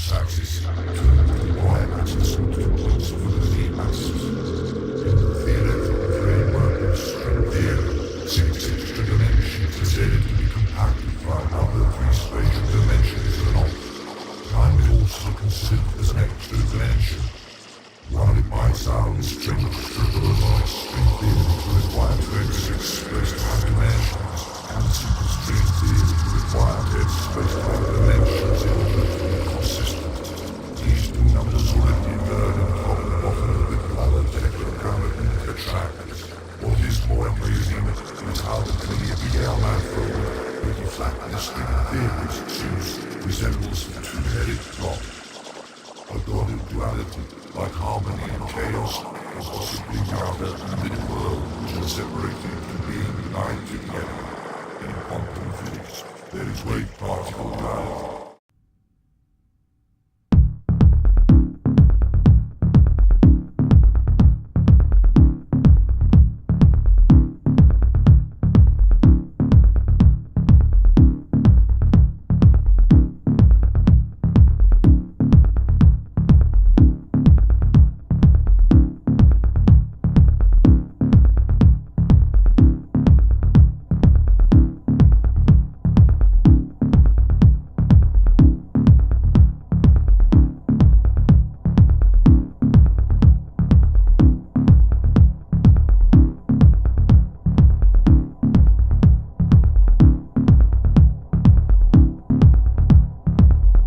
x-axis to the y-axis and 2 points for the z-axis. In the theoretical framework of string theory, 6 extra dimensions are said to be compacted by other 3 spatial dimensions or not. Time is also considered as an extra dimension. While it might sound strange to trivialize string theory to require 26 space-time dimensions, and simple string theory to require 10 space-time dimensions in order to be consistent. These two numbers already occurred in common often with other tetragrammaton tetractors. What is more amazing is how the clear BL manifold, with the flatness string theory seems resembles the two-headed clock. A god of duality, like harmony and chaos, or possibly rather a middle world which are separated from being united together. In quantum physics, there is wave-particle duality.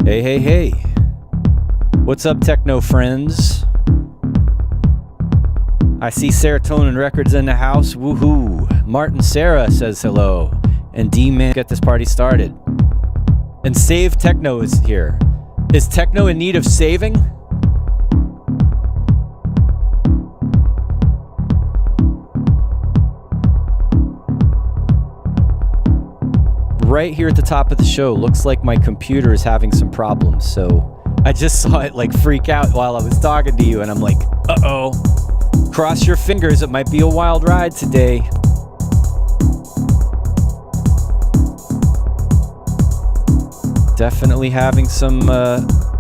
Hey, hey, hey. What's up, Techno friends? I see Serotonin Records in the house. Woohoo. Martin Sarah says hello. And D-Man, get this party started. And Save Techno is here. Is Techno in need of saving? Right here at the top of the show, looks like my computer is having some problems, so I just saw it like freak out while I was talking to you, and I'm like, uh-oh, cross your fingers, it might be a wild ride today. Definitely having some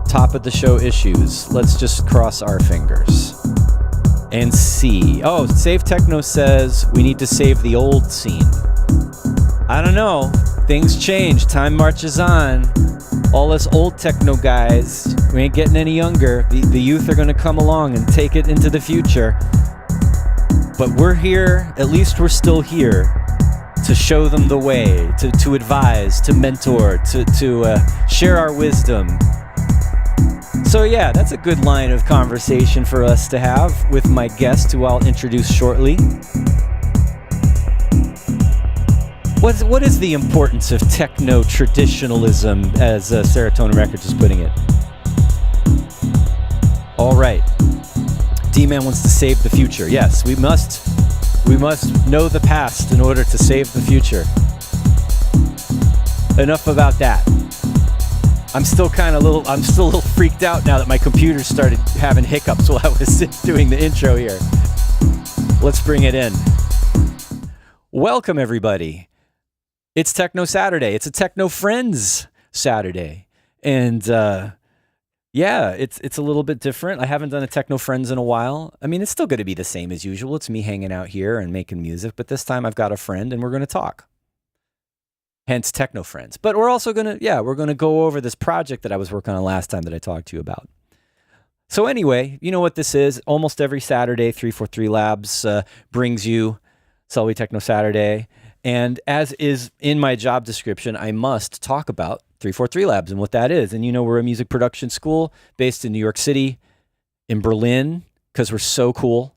top of the show issues. Let's just cross our fingers and see. Oh, Save Techno says we need to save the old scene. I don't know. Things change. Time marches on. All us old techno guys, we ain't getting any younger. The youth are going to come along and take it into the future. But we're here, at least we're still here, to show them the way, to advise, to mentor, to share our wisdom. So yeah, that's a good line of conversation for us to have with my guest, who I'll introduce shortly. What is the importance of techno traditionalism, as Serotonin Records is putting it? All right. D-Man wants to save the future. Yes, we must know the past in order to save the future. Enough about that. I'm still a little freaked out now that my computer started having hiccups while I was doing the intro here. Let's bring it in. Welcome, everybody. It's Techno Saturday. It's a Techno Friends Saturday. And yeah, it's a little bit different. I haven't done a Techno Friends in a while. I mean, it's still going to be the same as usual. It's me hanging out here and making music. But this time I've got a friend and we're going to talk. Hence Techno Friends. But we're also going to go over this project that I was working on last time that I talked to you about. So anyway, you know what this is. Almost every Saturday, 343 Labs brings you Selway Techno Saturday. And as is in my job description, I must talk about 343 Labs and what that is. And you know, we're a music production school based in New York City, in Berlin, because we're so cool.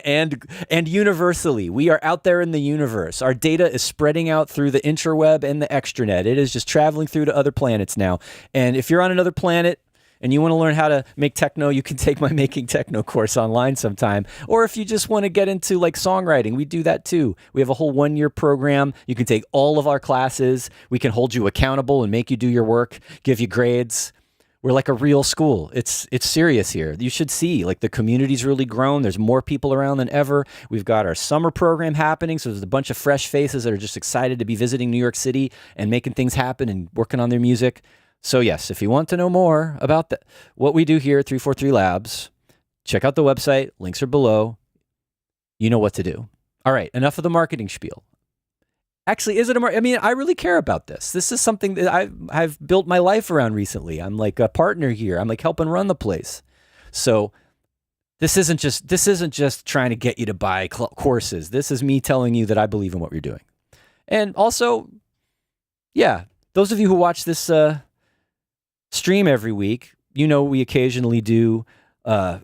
and universally, we are out there in the universe. Our data is spreading out through the interweb and the extranet. It is just traveling through to other planets now. And if you're on another planet, and you want to learn how to make techno, you can take my Making Techno course online sometime. Or if you just want to get into like songwriting, we do that too. We have a whole 1-year program. You can take all of our classes. We can hold you accountable and make you do your work, give you grades. We're like a real school. It's serious here. You should see, like, the community's really grown. There's more people around than ever. We've got our summer program happening, so there's a bunch of fresh faces that are just excited to be visiting New York City and making things happen and working on their music. So yes, if you want to know more about what we do here at 343 Labs, check out the website. Links are below. You know what to do. All right, enough of the marketing spiel. Actually, is it I mean, I really care about this. This is something that I've built my life around recently. I'm like a partner here. I'm like helping run the place. So this isn't just trying to get you to buy courses. This is me telling you that I believe in what you're doing. And also, yeah, those of you who watch this stream every week, you know we occasionally do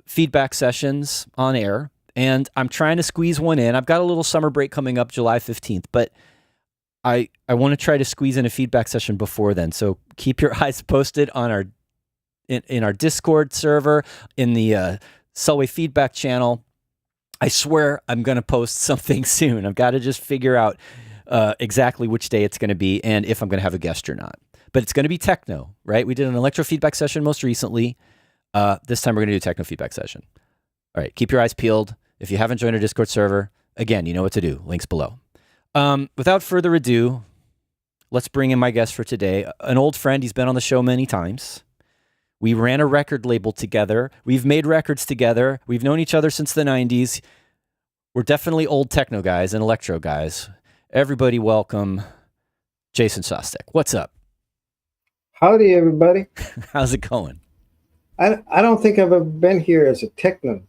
feedback sessions on air, and I'm trying to squeeze one in. I've got a little summer break coming up July 15th, but I want to try to squeeze in a feedback session before then. So keep your eyes posted on our in our Discord server, in the Selway feedback channel. I swear I'm going to post something soon. I've got to just figure out exactly which day it's going to be and if I'm going to have a guest or not. But it's going to be techno, right? We did an electro feedback session most recently. This time we're going to do a techno feedback session. All right, keep your eyes peeled. If you haven't joined our Discord server, again, you know what to do. Links below. Without further ado, let's bring in my guest for today. An old friend. He's been on the show many times. We ran a record label together. We've made records together. We've known each other since the 90s. We're definitely old techno guys and electro guys. Everybody welcome Jason Szostek. What's up? Howdy, everybody. How's it going? I don't think I've ever been here as a techno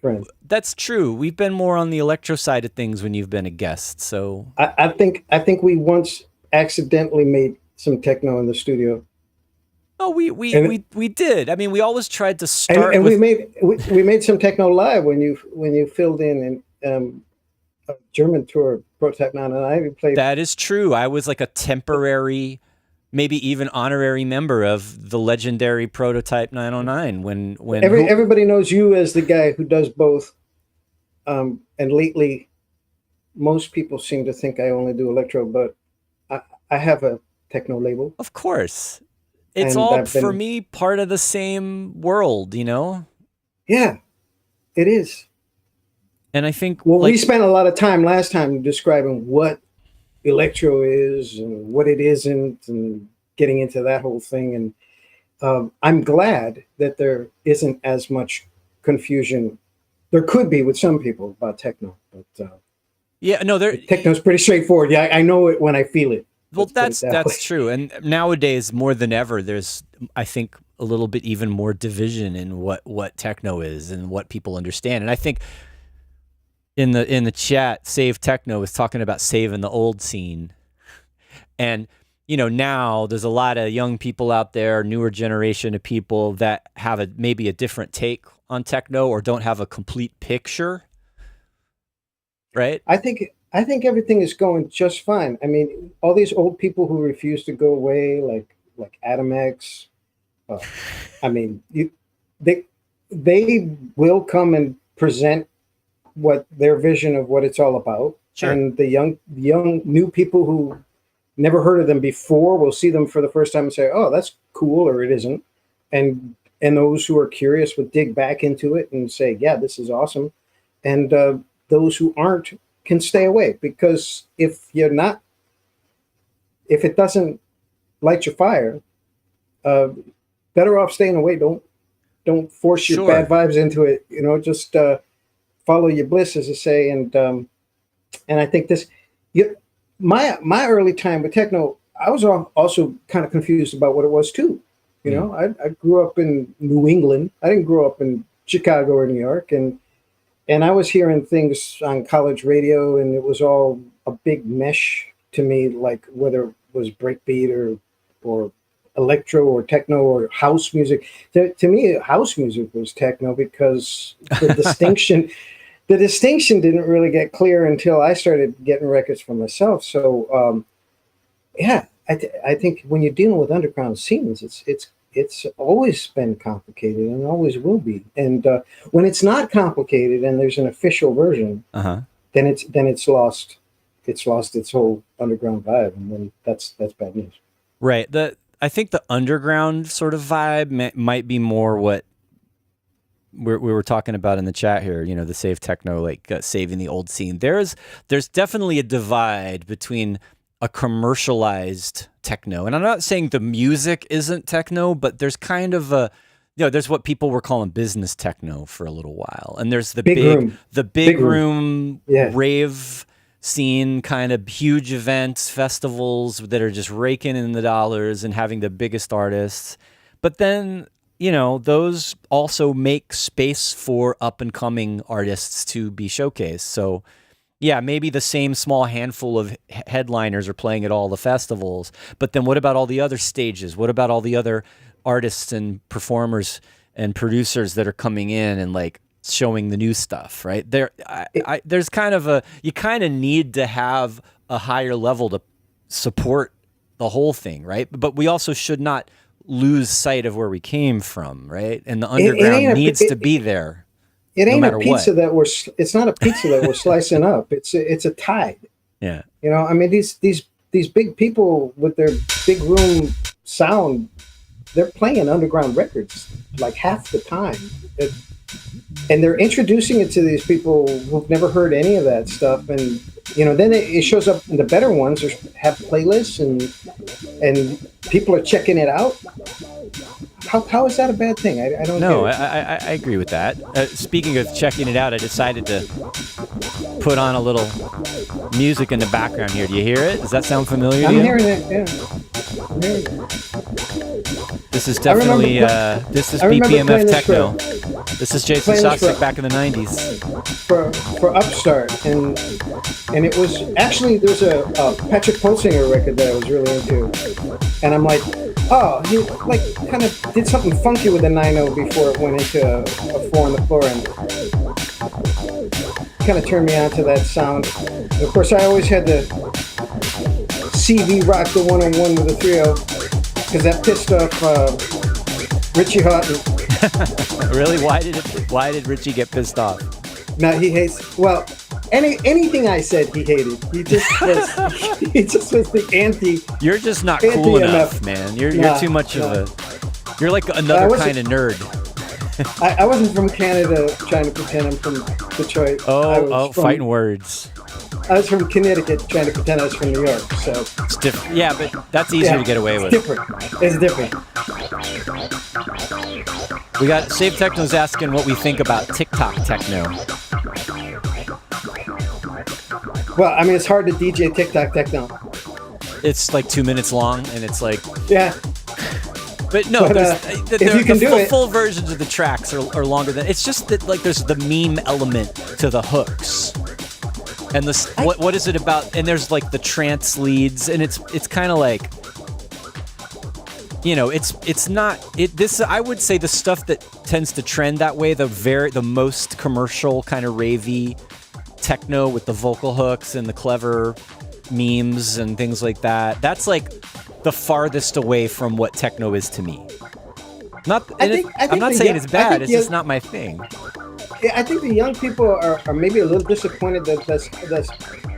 friend. That's true. We've been more on the electro side of things when you've been a guest. So I think we once accidentally made some techno in the studio. Oh, we did. I mean, we always tried to start. And we made some techno live when you filled in a German tour, Prototype 909. We played. That is true. I was like a temporary, maybe even honorary member of the legendary Prototype 909. When everybody knows you as the guy who does both. And lately, most people seem to think I only do electro, but I have a techno label. Of course. It's all, for me, part of the same world, you know? Yeah, it is. And I think... Well, we spent a lot of time last time describing what electro is and what it isn't and getting into that whole thing. And I'm glad that there isn't as much confusion. There could be with some people about techno, but yeah, no, techno's pretty straightforward. Yeah, I know it when I feel it. Well, that's true. And nowadays, more than ever, there's, I think, a little bit even more division in what techno is and what people understand. And I think in the chat, Save Techno is talking about saving the old scene. And, you know, now there's a lot of young people out there, newer generation of people that have maybe a different take on techno or don't have a complete picture. Right? I think everything is going just fine. I mean, all these old people who refuse to go away, like Adam X. I mean, they will come and present what their vision of what it's all about. Sure. And the young new people who never heard of them before will see them for the first time and say, "Oh, that's cool," or "It isn't." And those who are curious would dig back into it and say, "Yeah, this is awesome." And those who aren't can stay away, because if it doesn't light your fire, better off staying away. Don't force your bad vibes into it. You know, just follow your bliss, as I say. And I think my early time with techno, I was also kind of confused about what it was too. You know, I grew up in New England. I didn't grow up in Chicago or New York, and I was hearing things on college radio, and it was all a big mesh to me, like whether it was breakbeat or electro or techno or house music. To me, house music was techno, because the distinction didn't really get clear until I started getting records for myself. So, I think when you're dealing with underground scenes, it's always been complicated and always will be. And when it's not complicated and there's an official version, then it's lost its whole underground vibe, and then that's bad news. Right. I think the underground sort of vibe might be more what we were talking about in the chat here. You know, the Save Techno, like saving the old scene. There's definitely a divide between a commercialized techno. And I'm not saying the music isn't techno, but there's kind of a, there's what people were calling business techno for a little while. And there's the big room rave scene, kind of huge events, festivals that are just raking in the dollars and having the biggest artists. But then, those also make space for up and coming artists to be showcased. So yeah, maybe the same small handful of headliners are playing at all the festivals, but then what about all the other stages? What about all the other artists and performers and producers that are coming in and like showing the new stuff, right? There's kind of you kind of need to have a higher level to support the whole thing, right? But we also should not lose sight of where we came from, right? And the underground needs to be there. It ain't a pizza it's not a pizza that we're slicing up. It's a tide. Yeah. I mean, these big people with their big room sound, they're playing underground records like half the time. And they're introducing it to these people who've never heard any of that stuff. And, then it shows up in the better ones or have playlists and people are checking it out. How is that a bad thing? I don't know. I agree with that. Speaking of checking it out, I decided to put on a little music in the background here. Do you hear it? Does that sound familiar to you? I'm hearing it, yeah. I'm hearing it. This is definitely, this is BPMF Techno. This is Jason Szostek back in the 90s. For Upstart. And it was, actually, there's a Patrick Pulsinger record that I was really into. And I'm like, oh, he like kind of did something funky with the 9/0 before it went into a 4 on the floor, and kind of turned me on to that sound. And of course, I always had the CV rock the 101 with the 3/0 because that pissed off Richie Houghton. Really? Why did Richie get pissed off? No, he hates. Well, anything I said, he hated. He just was the anti. You're just not cool enough, man. You're too much of a. You're like another kind of nerd. I wasn't from Canada trying to pretend I'm from Detroit. Fighting words. I was from Connecticut trying to pretend I was from New York. So it's different. Yeah, but that's easier to get away with. It's different. We got Save Techno's asking what we think about TikTok techno. Well, I mean, it's hard to DJ TikTok techno. It's like 2 minutes long, and it's like But no, the full versions of the tracks are longer than. It's just that like there's the meme element to the hooks, and what is it about? And there's like the trance leads, and it's kind of like, it's not it. This I would say the stuff that tends to trend that way, the most commercial kind of ravey techno with the vocal hooks and the clever memes and things like that. That's like the farthest away from what techno is to me. I'm not saying it's bad. It's just not my thing. Yeah, I think the young people are maybe a little disappointed that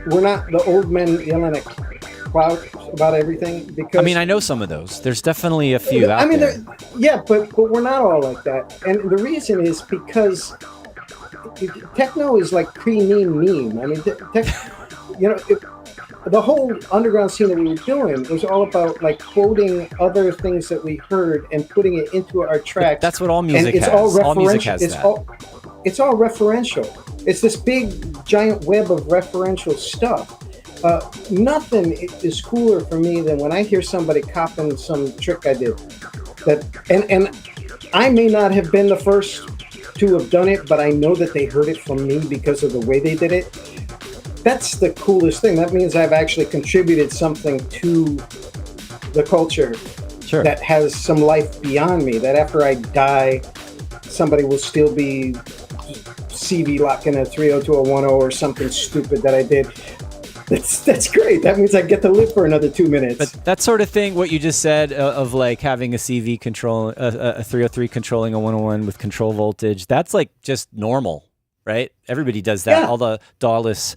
we're not the old men yelling at clouds about everything. Because I mean, I know some of those. There's definitely a few out there. Yeah, but we're not all like that. And the reason is because techno is like pre-meme. I mean, the whole underground scene that we were doing was all about like quoting other things that we heard and putting it into our tracks. But that's what all music has. All music has that. It's all referential. It's this big giant web of referential stuff. Nothing is cooler for me than when I hear somebody copying some trick I did. And I may not have been the first to have done it, but I know that they heard it from me because of the way they did it. That's the coolest thing. That means I've actually contributed something to the culture that has some life beyond me, that after I die, somebody will still be CV locking a 3.0 to a 1.0 or something stupid that I did. That's great. That means I get to live for another 2 minutes. But that sort of thing, what you just said of like having a CV control, a 303 controlling a 101 with control voltage, that's like just normal, right? Everybody does that. Yeah. All the DAW-less,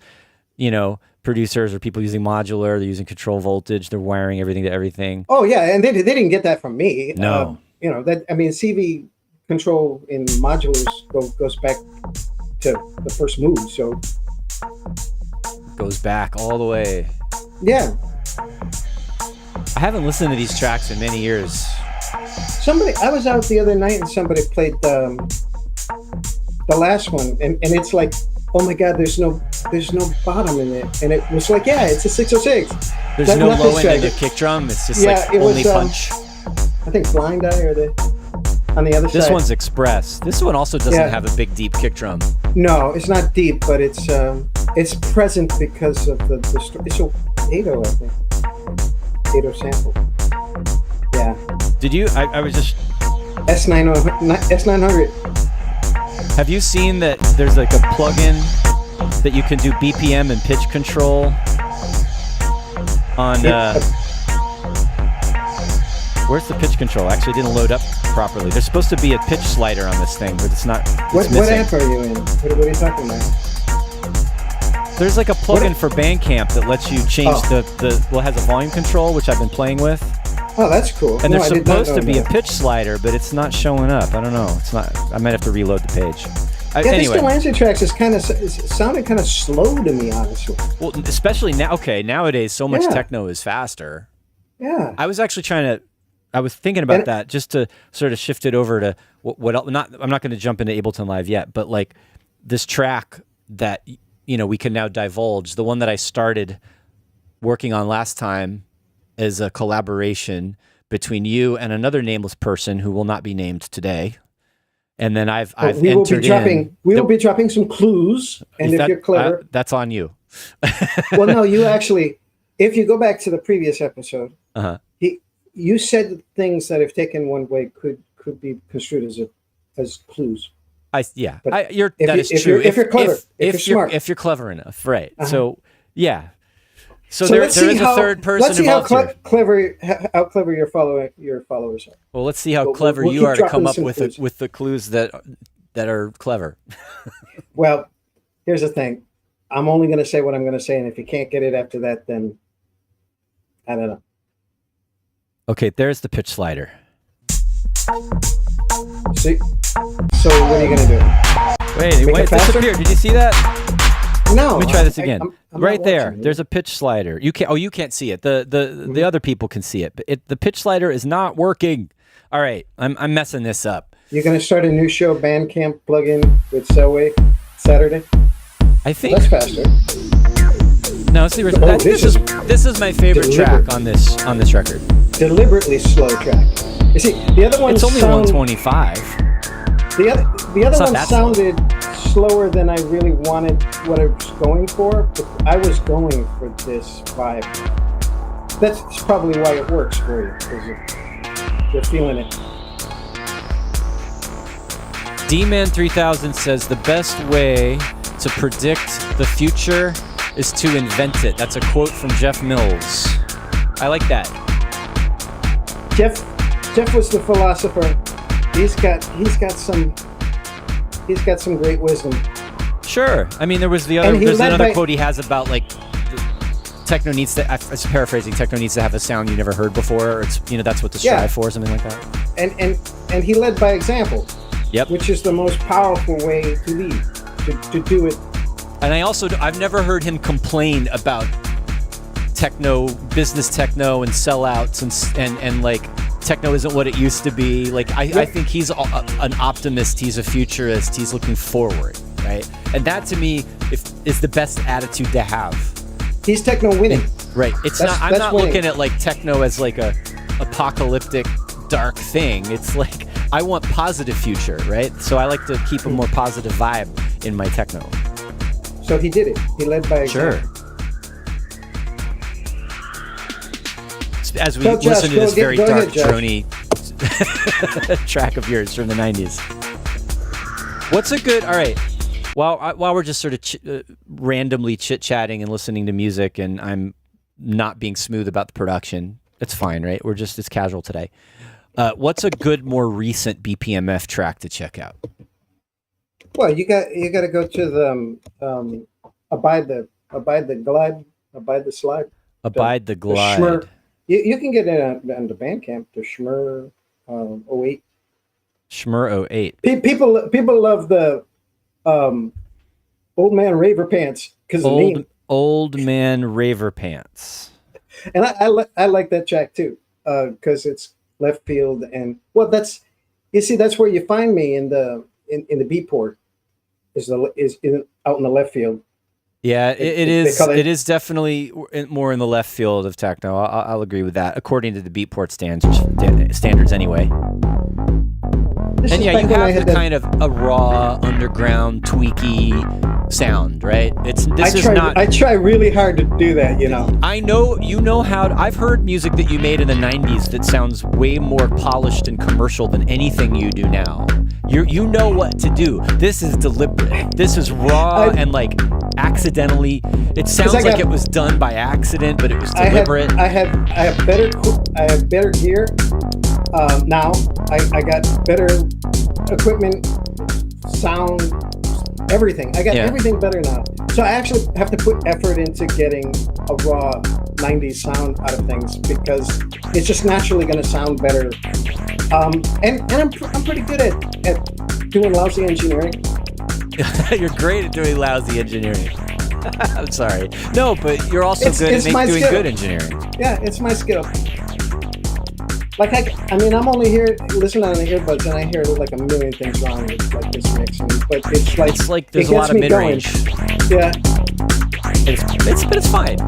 producers or people using modular, they're using control voltage, they're wiring everything to everything. Oh yeah, and they didn't get that from me. No. CV control in modulars goes back to the first move, so goes back all the way. Yeah. I haven't listened to these tracks in many years. I was out the other night and somebody played the last one, and it's like, oh my God, there's no bottom in it, and it was like, yeah, it's a 606. There's no low end in the kick drum. It's just only punch. I think Blind Eye or on the other side. This one's Express. This one also doesn't have a big deep kick drum. No, it's not deep, but it's present because of the it's a 80, I think. 80 sample. Yeah. Did you? I was just S900. Have you seen that there's like a plugin that you can do BPM and pitch control on where's the pitch control? Actually, it didn't load up properly. There's supposed to be a pitch slider on this thing, but it's not. What app are you in? What are you talking about? There's like a plugin for Bandcamp that lets you change it has a volume control, which I've been playing with. Oh, that's cool. And there's supposed to be a pitch slider, but it's not showing up. I don't know. It's not. I might have to reload the page. Anyway. This Delancey tracks sounded kind of slow to me, honestly. Well, especially now. Okay, nowadays so much techno is faster. Yeah. I was actually I was thinking about that just to sort of shift it over to what else. I'm not going to jump into Ableton Live yet, but like this track that we can now divulge, the one that I started working on last time, is a collaboration between you and another nameless person who will not be named today. And then we will be dropping some clues, and if you're clever, that's on you. Well, no, you actually, if you go back to the previous episode, you said things that, if taken one way, could be construed as clues. That is true. If you're clever, if you're smart, if you're clever enough, right? So yeah. So there is a third person involved. Let's see how clever your followers are. Well, let's see how clever you are to come up with the clues that are clever. Well, here's the thing. I'm only going to say what I'm going to say, and if you can't get it after that, then I don't know. Okay, there's the pitch slider. See? So what are you going to do? Wait, it disappeared. Did you see that? No. Let me try this again. I'm right there. There's a pitch slider. You can't see it. The other people can see it. But the pitch slider is not working. All right, I'm messing this up. You're going to start a new show, Bandcamp plugin with Selway, Saturday? I think that's faster. No, see, this is my favorite track on this record. Deliberately slow track. You see, the other one. It's only 125. The other one sounded slower than I really wanted what I was going for, but I was going for this vibe. That's probably why it works for you, because you're feeling it. D-Man 3000 says the best way to predict the future is to invent it. That's a quote from Jeff Mills. I like that. Jeff was the philosopher. He's got some great wisdom. Sure. I mean, there's another quote he has about like techno needs to. I'm paraphrasing. Techno needs to have a sound you never heard before. Or it's that's what to strive for, something like that. And he led by example. Yep. Which is the most powerful way to lead, to do it. And I've never heard him complain about techno, business techno, and sellouts and like techno isn't what it used to be. Like I think he's an optimist. He's a futurist. He's looking forward, right? And that to me is the best attitude to have. He's techno winning, right? I'm not winning. Looking at like techno as like a apocalyptic dark thing. It's like I want positive future, right? So I like to keep a more positive vibe in my techno. So he did it. He led by example. Sure. As we listen to this very dark, drony track of yours from the 90s. What's a good... All right. While we're just sort of randomly chit-chatting and listening to music and I'm not being smooth about the production, it's fine, right? It's casual today. What's a good, more recent BPMF track to check out? Well, you got to go to the Abide the Glide, Abide the Slide. Abide the Glide. You can get it on the Bandcamp, the Schmur 08. Schmur 08. People love the Old Man Raver Pants because the name. Old Man Raver Pants. And I like that track too, because it's left field, and well, that's where you find me in the beat port is out in the left field. Yeah, it is. It is definitely more in the left field of techno. I'll agree with that, according to the Beatport standards anyway. And yeah, you have the kind of a raw, underground, tweaky sound, right? I try really hard to do that, you know. I know you know how. I've heard music that you made in the '90s that sounds way more polished and commercial than anything you do now. You know what to do. This is deliberate. This is raw and like accidentally. It sounds like it was done by accident, but it was deliberate. I have better gear now. I got better equipment, sound, everything. I got everything better now. So I actually have to put effort into getting a raw 90s sound out of things because it's just naturally going to sound better. And I'm pretty good at doing lousy engineering. You're great at doing lousy engineering. I'm sorry. No, but you're also good at doing good engineering. Yeah, it's my skill. Like I mean, I'm only here listening on the earbuds, and I hear like a million things wrong with like this mixing. But it's like there's a lot of mid-range. Yeah, it's fine.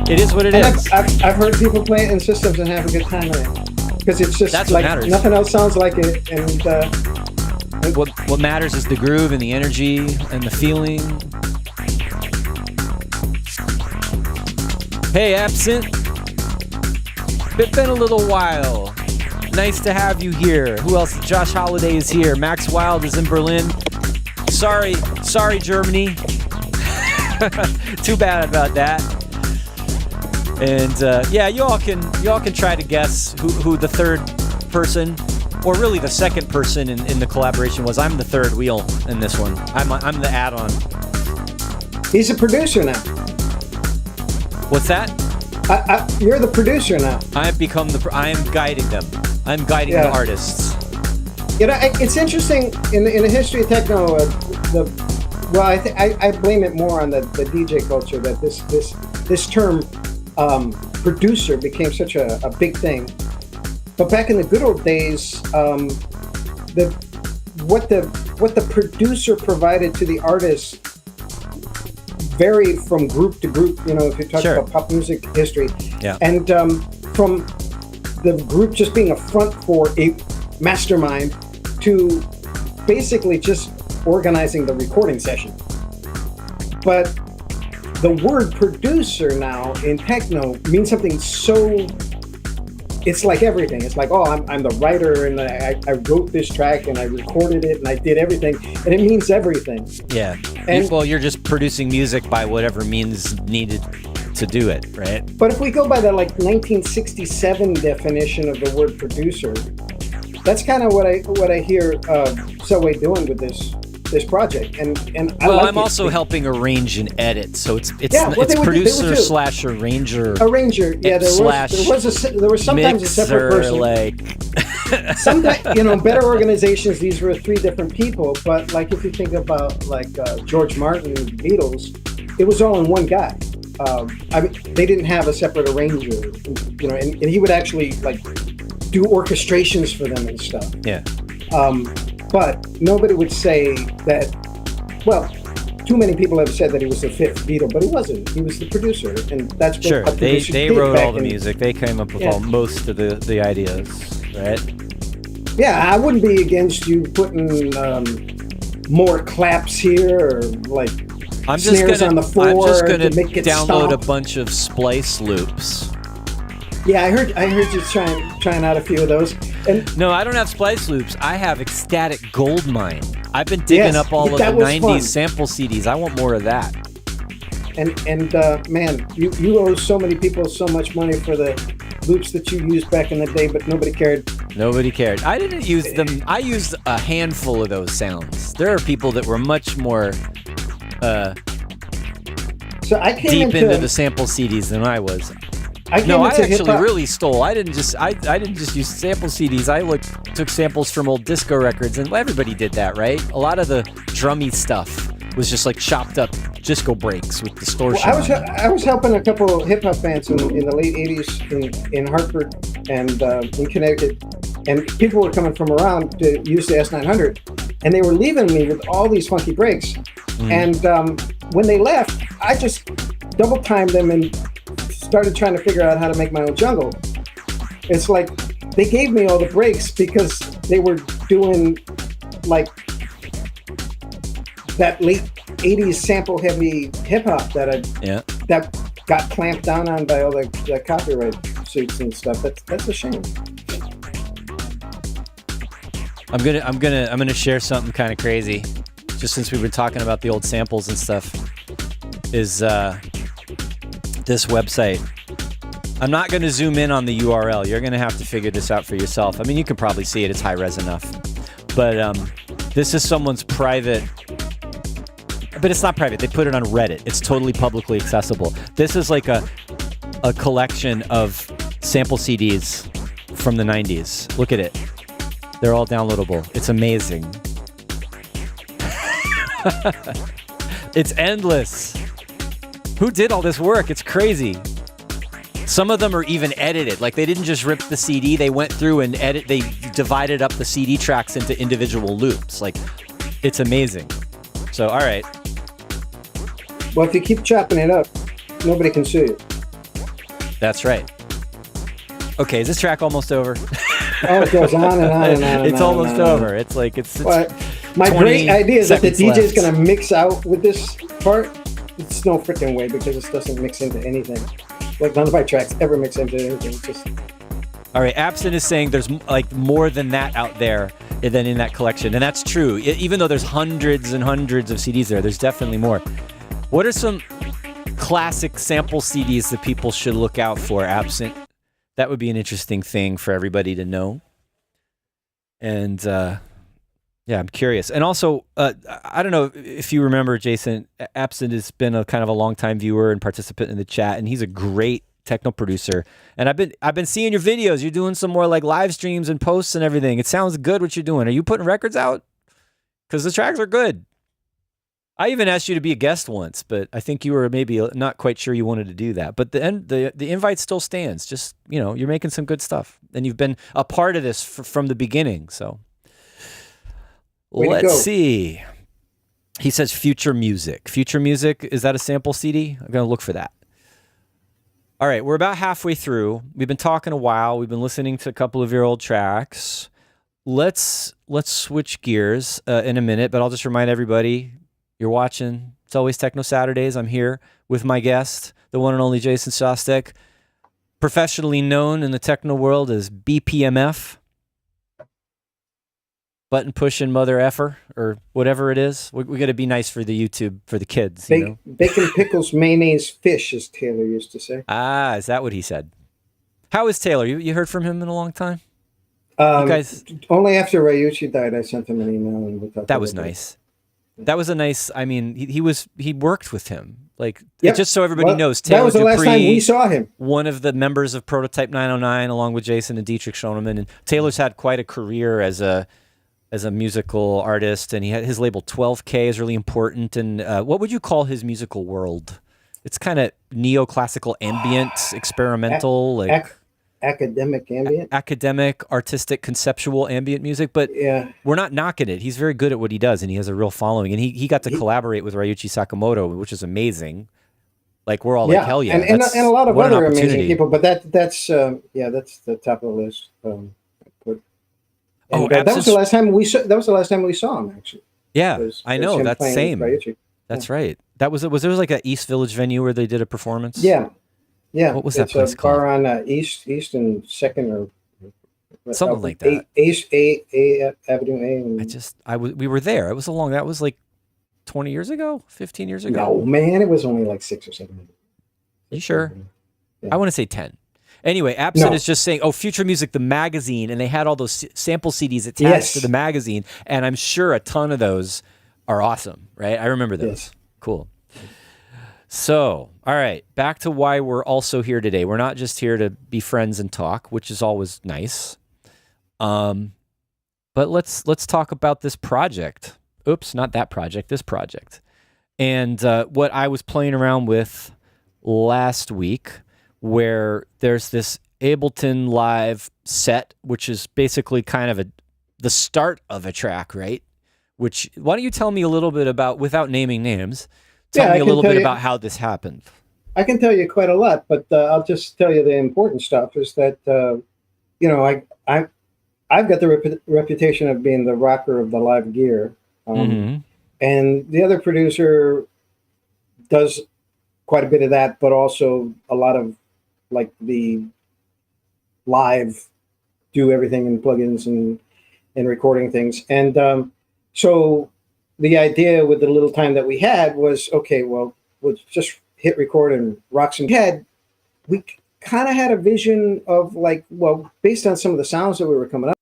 It is what it is. I've heard people play it in systems and have a good time with it because it's just that's like nothing else sounds like it. And what matters is the groove and the energy and the feeling. Hey, Absent. It's been a little while. Nice to have you here. Who else? Josh Holiday is here. Max Wild is in Berlin. Sorry, Germany. Too bad about that. And yeah, you all can try to guess who the third person, or really the second person in the collaboration was. I'm the third wheel in this one. I'm the add-on. He's a producer now. What's that? You're the producer now. I am guiding them. I'm guiding the artists. You know, it's interesting in the history of techno. I blame it more on the DJ culture that this term producer became such a big thing. But back in the good old days, what the producer provided to the artist varied from group to group, you know, if you talk about pop music history. Yeah. And from the group just being a front for a mastermind to basically just organizing the recording session. But the word producer now in techno means something so... It's like everything. It's like, oh, I'm the writer, and I wrote this track, and I recorded it, and I did everything, and it means everything. Yeah. Well, you're just producing music by whatever means needed to do it, right? But if we go by the 1967 definition of the word producer, that's kind of what I hear Selway doing with this project, and I'm also helping arrange and edit, so it's producer slash arranger. Yeah, there was sometimes a separate person. Sometimes, you know, better organizations, these were three different people, but like if you think about like George Martin, the Beatles, it was all in one guy. I mean, they didn't have a separate arranger, you know, and he would actually like do orchestrations for them and stuff. Yeah. But nobody would say that, well, too many people have said that he was the fifth Beatle, but he wasn't. He was the producer, and that's what a producer they did wrote all the in, music. They came up with most of the ideas, right? Yeah, I wouldn't be against you putting more claps here or like snares on the floor. I'm just gonna make it download stomp. a bunch of splice loops. Yeah, I heard you trying out a few of those. And no, I don't have splice loops. I have ecstatic goldmine. I've been digging up all of the 90s fun. sample CDs. I want more of that. And man, you owe so many people so much money for the loops that you used back in the day, but nobody cared. Nobody cared. I didn't use them. I used a handful of those sounds. There are people that were much more so I came deep into the sample CDs than I was. I actually hip-hop. really stole. I didn't just use sample CDs. I took samples from old disco records, and everybody did that, right? A lot of the drummy stuff was just like chopped up disco breaks with distortion. Well, I was helping a couple hip hop bands in the late '80s in Hartford and in Connecticut, and people were coming from around to use the S900, and they were leaving me with all these funky breaks. And when they left, I just double timed them and started trying to figure out how to make my own jungle. It's like they gave me all the breaks because they were doing like that late '80s sample heavy hip hop that got clamped down on by all the copyright suits and stuff. That's a shame. I'm gonna share something kind of crazy, just since we've been talking about the old samples and stuff. Is this website? I'm not going to zoom in on the URL. You're going to have to figure this out for yourself. I mean, you can probably see it. It's high res enough. But this is someone's private... But it's not private. They put it on Reddit. It's totally publicly accessible. This is like a collection of sample CDs from the 90s. Look at it. They're all downloadable. It's amazing. It's endless. Who did all this work? It's crazy. Some of them are even edited. Like, they didn't just rip the CD. They went through and they divided up the CD tracks into individual loops. Like, it's amazing. So, all right. Well, if you keep chopping it up, nobody can sue you. That's right. Okay, is this track almost over? Oh, it goes on and on and on. It's almost over. It's like, it's my great idea is that the DJ is left. going to mix out with this part. It's no freaking way, because it doesn't mix into anything. Like, none of my tracks ever mix into anything. It's just... All right, Absent is saying there's like more than that out there than in that collection, and that's true. Even though there's hundreds and hundreds of CDs there's definitely more. What are some classic sample CDs that people should look out for, Absent? That would be an interesting thing for everybody to know. And yeah, I'm curious. And also, I don't know if you remember, Jason, Absent has been a kind of a long-time viewer and participant in the chat, and he's a great techno producer. And I've been seeing your videos. You're doing some more like live streams and posts and everything. It sounds good what you're doing. Are you putting records out? Because the tracks are good. I even asked you to be a guest once, but I think you were maybe not quite sure you wanted to do that. But the invite still stands. Just, you're making some good stuff, and you've been a part of this from the beginning. So let's see. He says Future Music. Future Music, is that a sample CD? I'm going to look for that. All right, we're about halfway through. We've been talking a while. We've been listening to a couple of your old tracks. Let's switch gears in a minute, but I'll just remind everybody, you're watching It's Always Techno Saturdays. I'm here with my guest, the one and only Jason Szostek, professionally known in the techno world as BPMF. Button pushing mother effer, or whatever it is. We got to be nice for the YouTube, for the kids. Bacon, pickles, mayonnaise, fish, as Taylor used to say. Ah, is that what he said? How is Taylor? You heard from him in a long time? You guys... Only after Ryuichi died, I sent him an email. And that was nice. That was a nice... I mean, he worked with him. Like, yep. Just so everybody knows, Taylor that was the Dupree, last time we saw him. One of the members of Prototype 909, along with Jason and Dietrich Schoenemann. And Taylor's had quite a career as a musical artist, and he had his label 12K is really important. And what would you call his musical world? It's kind of neoclassical ambient, experimental, academic ambient, academic, artistic, conceptual ambient music. But yeah, we're not knocking it. He's very good at what he does, and he has a real following. And he got to collaborate with Ryuichi Sakamoto, which is amazing. Like, we're all like, hell yeah, and a lot of other amazing people. But that's the top of the list. That was the last time we saw. That was the last time we saw him, actually. Yeah, I know. That's the same. That's right. That was like a East Village venue where they did a performance. Yeah. What was that place called? Bar on East and Second, or something like that. Avenue A. We were there. It was that was like 20 years ago, 15 years ago. No, man, it was only like 6 or 7. You sure? Yeah. I want to say 10. Anyway, Absent is just saying, Future Music, the magazine, and they had all those sample CDs attached to the magazine, and I'm sure a ton of those are awesome, right? I remember those. Yes. Cool. So, all right, back to why we're also here today. We're not just here to be friends and talk, which is always nice. But let's talk about this project. Oops, not that project, this project. And what I was playing around with last week, where there's this Ableton Live set, which is basically kind of the start of a track, right? Which, why don't you tell me a little bit about, without naming names, tell me a little bit about how this happened. I can tell you quite a lot, but I'll just tell you the important stuff is that, I've got the reputation of being the rocker of the live gear. And the other producer does quite a bit of that, but also a lot of like the live, do everything in plugins and recording things. And so the idea with the little time that we had was, okay, well, we'll just hit record and rock some head. We kind of had a vision of like, well, based on some of the sounds that we were coming up.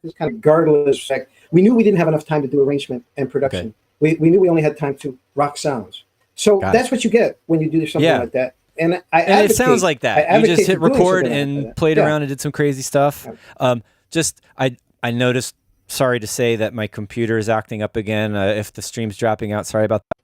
This kind of guardless effect. We knew we didn't have enough time to do arrangement and production. We knew we only had time to rock sounds. So that's what you get when you do something like that. And it sounds like that. You just hit record and played around and did some crazy stuff. I noticed, sorry to say, that my computer is acting up again. If the stream's dropping out, sorry about that.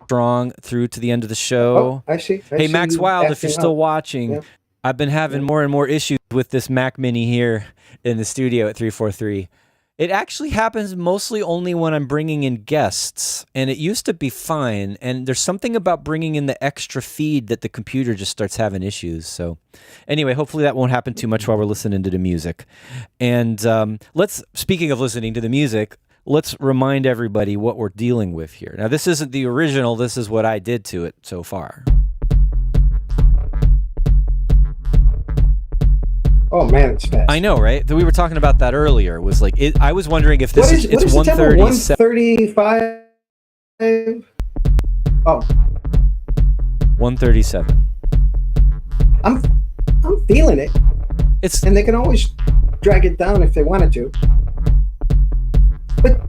Strong through to the end of the show. Oh, I see. Hey, Max Wild, if you're still watching, I've been having more and more issues with this Mac Mini here in the studio at 343. It actually happens mostly only when I'm bringing in guests, and it used to be fine. And there's something about bringing in the extra feed that the computer just starts having issues. So anyway, hopefully that won't happen too much while we're listening to the music. And speaking of listening to the music, let's remind everybody what we're dealing with here. Now, this isn't the original. This is what I did to it so far. Oh man, it's fast. I know, right? We were talking about that earlier. It was like I was wondering if it's 135. Oh, 137. I'm feeling it. And they can always drag it down if they wanted to. But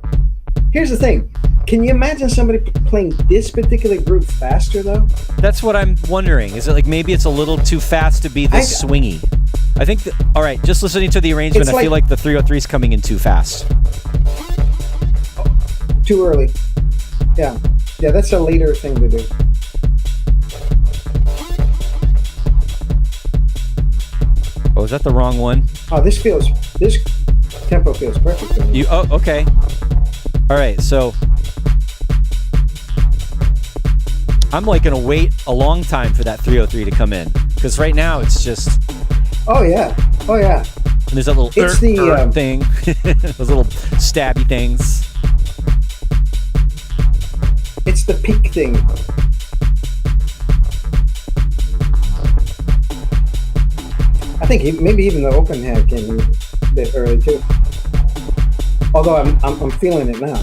here's the thing. Can you imagine somebody playing this particular group faster though? That's what I'm wondering. Is it like maybe it's a little too fast to be this swingy? I think all right, just listening to the arrangement, I feel like the 303 is coming in too fast. Too early. Yeah, that's a later thing to do. Oh, is that the wrong one? Oh, this tempo feels perfect to me. Okay. All right, so I'm like gonna wait a long time for that 303 to come in, because right now it's just. Oh yeah. And there's that little thing, those little stabby things. It's the peak thing. I think maybe even the open head came a bit early too. Although I'm feeling it now.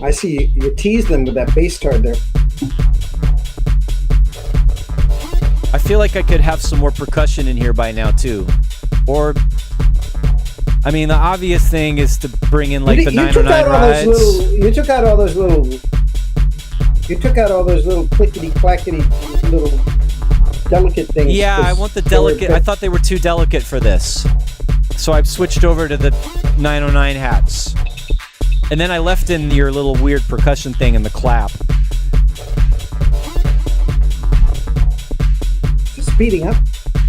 I see you teased them with that bass card there. I feel like I could have some more percussion in here by now too. Or, I mean, the obvious thing is to bring in like the 909 rides. You took out all those little clickety clackety little delicate things. Yeah, I want the delicate. I thought they were too delicate for this, so I've switched over to the 909 hats. And then I left in your little weird percussion thing in the clap. Speeding up?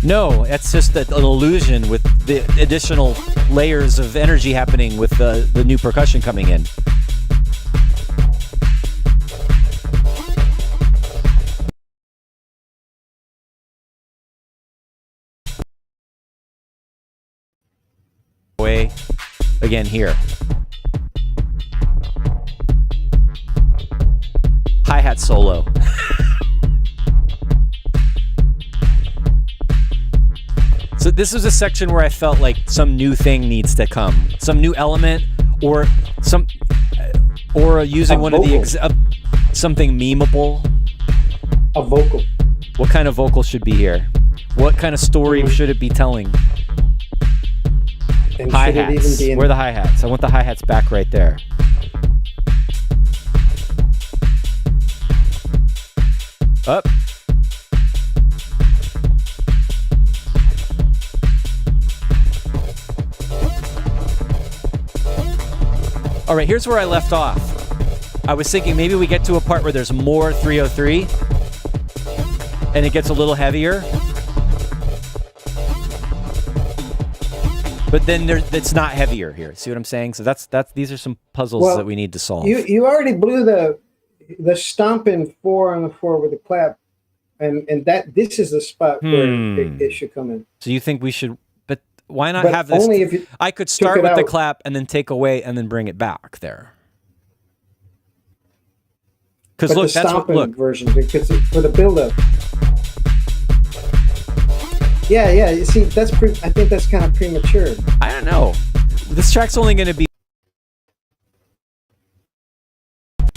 No, it's just an illusion with the additional layers of energy happening with the new percussion coming in. Again here. Hi-hat solo. So this is a section where I felt like some new thing needs to come, some new element, or using one of the something memeable. A vocal. What kind of vocal should be here? What kind of story should it be telling? And Hi-hats. Where are the hi-hats? I want the hi-hats back right there. Up. All right, here's where I left off. I was thinking maybe we get to a part where there's more 303 and it gets a little heavier. But then it's not heavier here. See what I'm saying? So that's these are some puzzles that we need to solve. You already blew the stomping 4 on the 4 with the clap, and this is the spot where it should come in. So you think we should? But why not have this? Only if you I could start with the clap and then take away and then bring it back there. Because look, the that's stomping version because for the build-up. Yeah. You see, I think that's kind of premature. I don't know. This track's only going to be.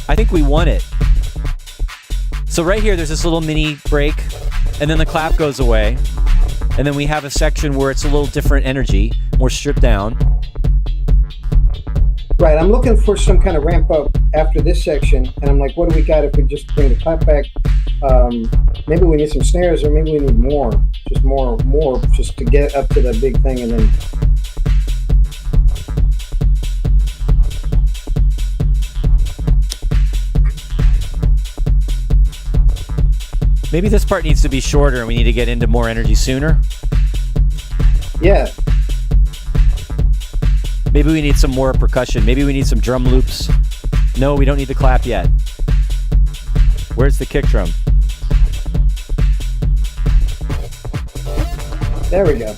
I think we want it. So right here, there's this little mini break, and then the clap goes away, and then we have a section where it's a little different energy, more stripped down. Right. I'm looking for some kind of ramp up after this section, and I'm like, what do we got if we just bring the clap back? Maybe we need some snares, or maybe we need more, just to get up to the big thing, and then. Maybe this part needs to be shorter, and we need to get into more energy sooner. Yeah. Maybe we need some more percussion. Maybe we need some drum loops. No, we don't need the clap yet. Where's the kick drum? There we go.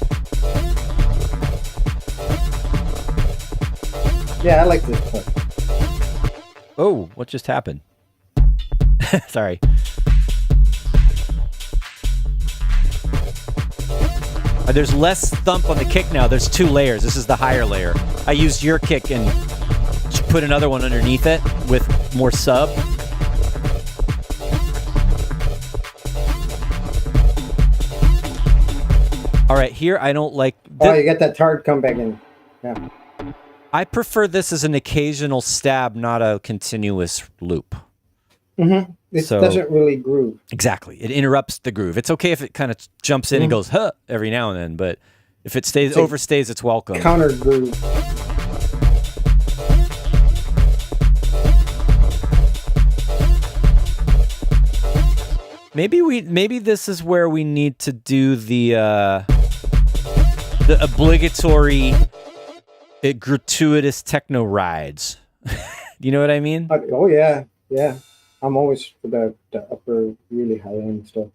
Yeah, I like this part. Oh, what just happened? Sorry. There's less thump on the kick now. There's 2 layers. This is the higher layer. I used your kick and put another one underneath it with more sub. All right, here I don't like... Oh, you got that tard come back in. Yeah. I prefer this as an occasional stab, not a continuous loop. Mm-hmm. It doesn't really groove. Exactly. It interrupts the groove. It's okay if it kind of jumps in and goes, huh, every now and then, but if it overstays its welcome. Counter groove. Maybe this is where we need to do the obligatory gratuitous techno rides. You know what I mean? Oh yeah. I'm always for the upper, really high end stuff.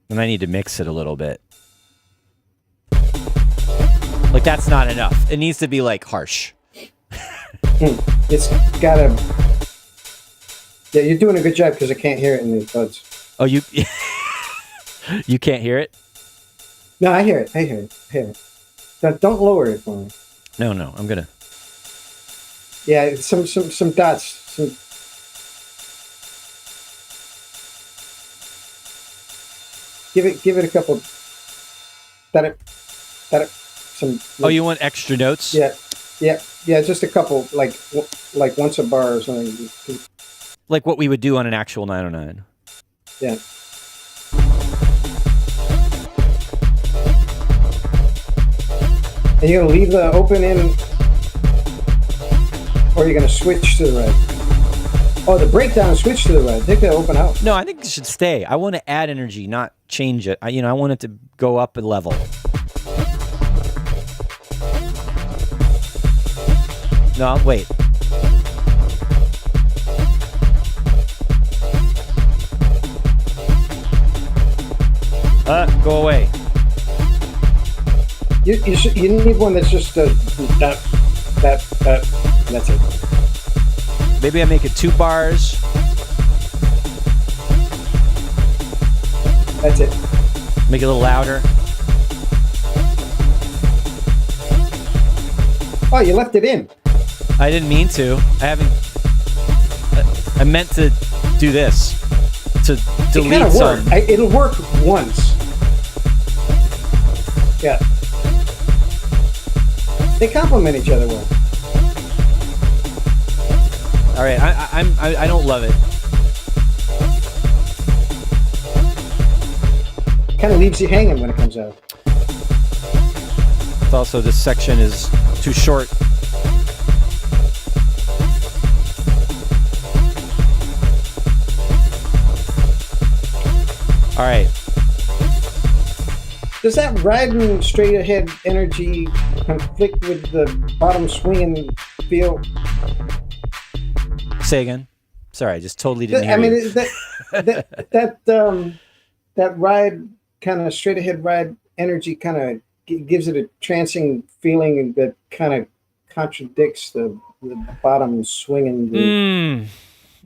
And I need to mix it a little bit. Like, that's not enough. It needs to be, like, harsh. It's gotta... Yeah, you're doing a good job because I can't hear it in these buds. Oh, you... You can't hear it? No, I hear it. Don't lower it for me. No, I'm gonna... Yeah, some dots. Give it a couple. Some. Oh, you want extra notes? Yeah. Just a couple, like once a bar or something. Like what we would do on an actual 909. Yeah. And you're gonna leave the open in, or you're gonna switch to the right. Oh, the breakdown switch to the right. Take the open out. No, I think it should stay. I want to add energy, not change it. I want it to go up a level. No, wait. Go away. You need one that's just that's it. Maybe I make it 2 bars. That's it. Make it a little louder. Oh, you left it in. I didn't mean to. I meant to do this. to delete some. It'll work once. Yeah. They complement each other well. All right, I don't love it. Kind of leaves you hanging when it comes out. It's also, this section is too short. All right. Does that riding straight ahead energy conflict with the bottom swinging feel? Say again. Sorry, I just totally didn't hear you. That ride, kind of straight ahead ride energy, kind of gives it a trancing feeling that kind of contradicts the bottom swinging.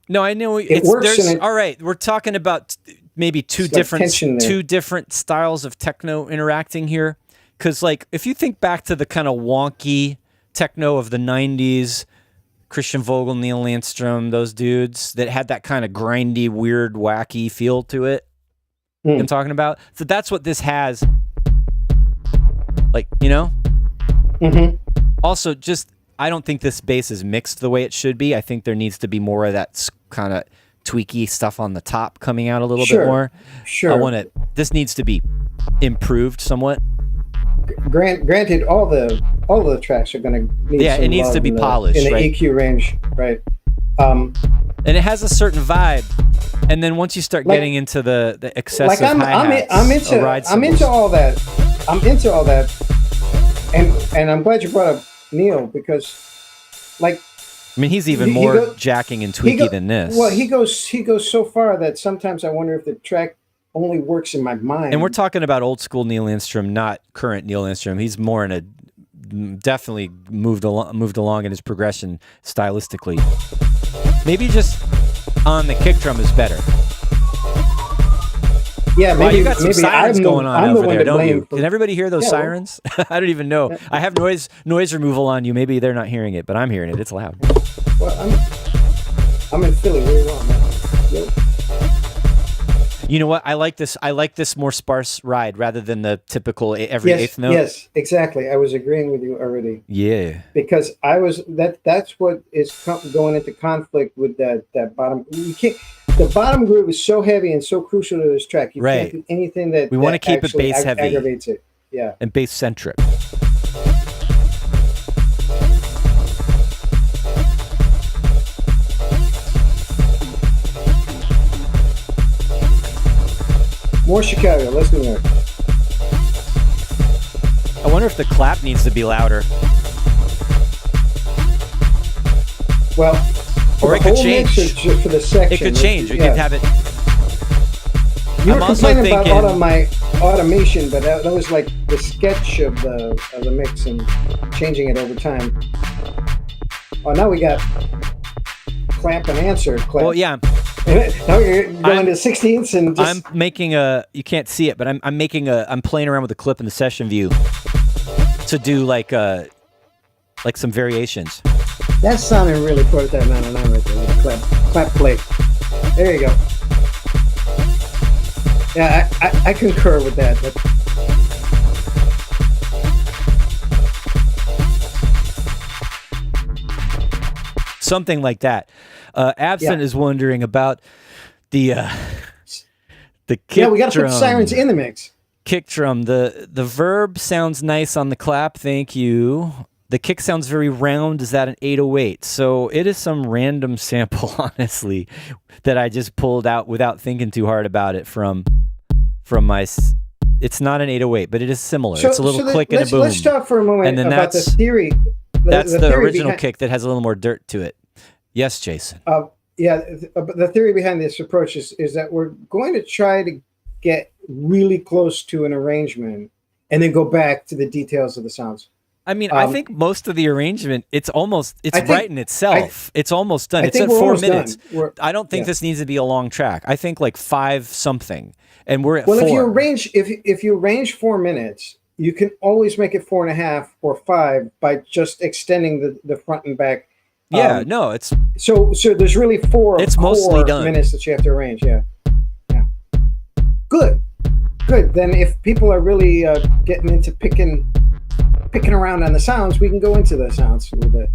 No, I know it works. All right, we're talking about maybe two different styles of techno interacting here, because like if you think back to the kind of wonky techno of the 90s, Christian Vogel, Neil Landstrom, those dudes that had that kind of grindy, weird, wacky feel to it. I'm talking about. So that's what this has. Like, you know? Mm-hmm. Also, just, I don't think this bass is mixed the way it should be. I think there needs to be more of that kind of tweaky stuff on the top coming out a little bit more. Sure. This needs to be improved somewhat. Granted, all the tracks are going to need it needs to be polished in the right? EQ range, right? And it has a certain vibe, and then once you start getting into the excessive hi-hats, I'm into all that. And I'm glad you brought up Neil, because, like, I mean, he's even more jacking and tweaky than this. Well, he goes so far that sometimes I wonder if the track only works in my mind. And we're talking about old school Neil Landstrom, not current Neil Landstrom. He's more in a definitely moved along in his progression stylistically. Maybe just on the kick drum is better. Yeah, maybe you got some sirens going on over there, don't you? Can everybody hear those sirens? I don't even know. I have noise removal on you. Maybe they're not hearing it, but I'm hearing it. It's loud. Well, I'm in Philly. Where you on, man? Yep. You know what? I like this more sparse ride rather than the typical every eighth note. Yes, exactly. I was agreeing with you already. Yeah. Because that's what is going into conflict with that bottom. You can't. The bottom groove is so heavy and so crucial to this track. You can't do anything that we want to keep it bass heavy, aggravates it. Yeah, and bass centric. More Chicago. Let's do that. I wonder if the clap needs to be louder. Well, or it could change. For the section, it could change. We could have it. You were complaining about all of my automation, but that was like the sketch of the mix and changing it over time. Oh, now we got clamp and answer. Clamp. Well, yeah. Now you're going to 16ths and just... I'm making you can't see it, but I'm playing around with a clip in the session view to do like some variations. That's sounding really prototype 909 right there with the clap plate. There you go. Yeah, I concur with that. Something like that. Absent is wondering about the kick drum. Yeah, we got to put sirens in the mix. Kick drum. The verb sounds nice on the clap. Thank you. The kick sounds very round. Is that an 808? So it is some random sample, honestly, that I just pulled out without thinking too hard about it from my. It's not an 808, but it is similar. It's a little click and a boom. Let's talk for a moment and then about the theory. That's the original kick that has a little more dirt to it. Yes, Jason. The theory behind this approach is that we're going to try to get really close to an arrangement and then go back to the details of the sounds. I mean, I think most of the arrangement, it's right in itself. It's almost done. It's at 4 minutes. I don't think this needs to be a long track. I think like 5 something, and we're at 4. If you arrange 4 minutes, you can always make it 4.5 or 5 by just extending the front and back. Yeah, no, it's so there's really 4. It's mostly done. Minutes that you have to arrange. Yeah. Good. Then if people are really getting into picking around on the sounds, we can go into the sounds a little bit.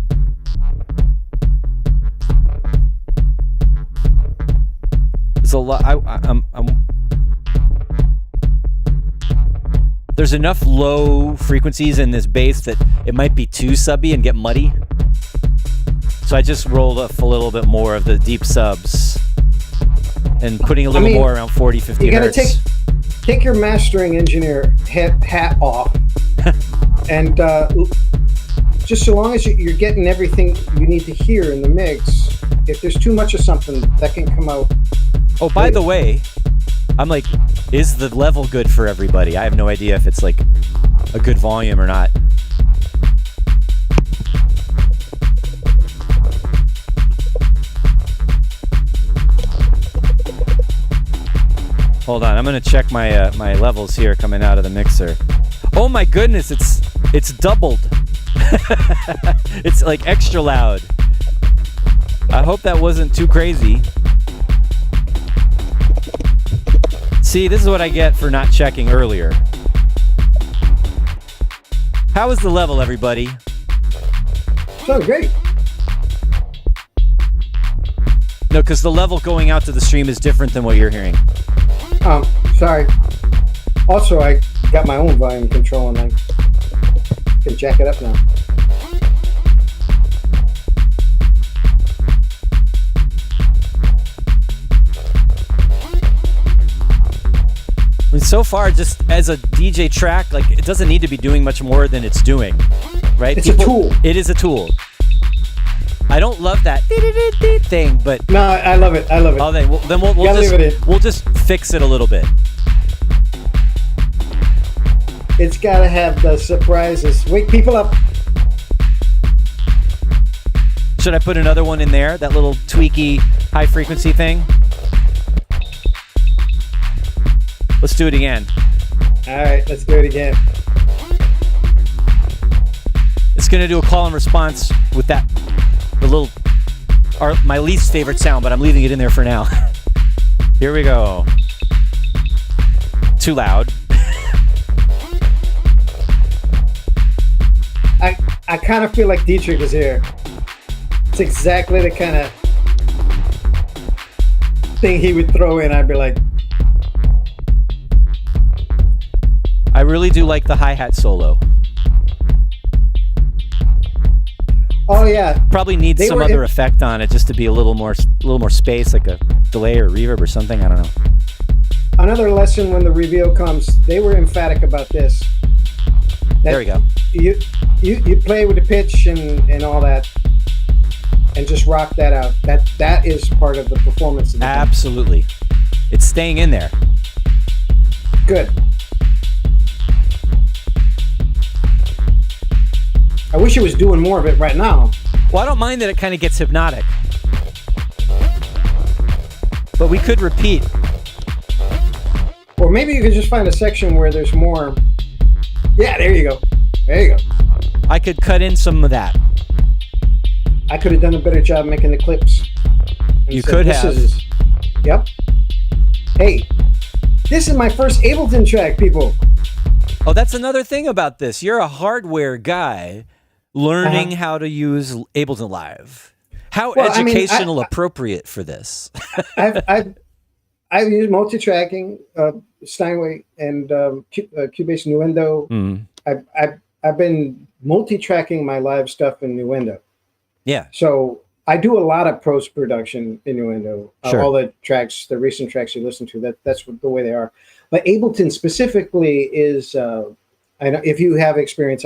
There's a lot. There's enough low frequencies in this bass that it might be too subby and get muddy. So I just rolled up a little bit more of the deep subs and putting a little more around 40, 50 hertz. You gotta take your mastering engineer hat off and just so long as you're getting everything you need to hear in the mix, if there's too much of something, that can come out. Oh, by the way, I'm like, is the level good for everybody? I have no idea if it's like a good volume or not. Hold on, I'm gonna check my my levels here coming out of the mixer. Oh my goodness, it's doubled. It's like extra loud. I hope that wasn't too crazy. See, this is what I get for not checking earlier. How is the level, everybody? Sounds great. No, because the level going out to the stream is different than what you're hearing. Sorry. Also, I got my own volume control and I can jack it up now. I mean, so far, just as a DJ track, like it doesn't need to be doing much more than it's doing, right? It's a tool. It is a tool. I don't love that thing, but no, I love it. I love it. Oh, then we'll just fix it a little bit. It's got to have the surprises. Wake people up. Should I put another one in there? That little tweaky high frequency thing? Let's do it again. All right, let's do it again. It's going to do a call and response with that, my least favorite sound, but I'm leaving it in there for now. Here we go. Too loud. I kind of feel like Dietrich is here. It's exactly the kind of thing he would throw in. I'd be like, I really do like the hi-hat solo. Oh yeah. Probably needs some other effect on it just to be a little more space, like a delay or reverb or something. I don't know. Another lesson when the reveal comes, they were emphatic about this. There we go. You play with the pitch and all that, and just rock that out. That is part of the performance of the Absolutely. Thing. It's staying in there. Good. I wish it was doing more of it right now. Well, I don't mind that it kind of gets hypnotic. But we could repeat. Or maybe you could just find a section where there's more. Yeah, there you go. There you go. I could cut in some of that. I could have done a better job making the clips. You could have. Yep. Hey, this is my first Ableton track, people. Oh, that's another thing about this. You're a hardware guy learning how to use Ableton Live. How educational appropriate for this? I've used multi-tracking, Steinway and Cubase Nuendo. Mm. I've been multi-tracking my live stuff in Nuendo. Yeah. So I do a lot of post-production in Nuendo. Sure. All the tracks, the recent tracks you listen to, that's the way they are. But Ableton specifically is, I know if you have experience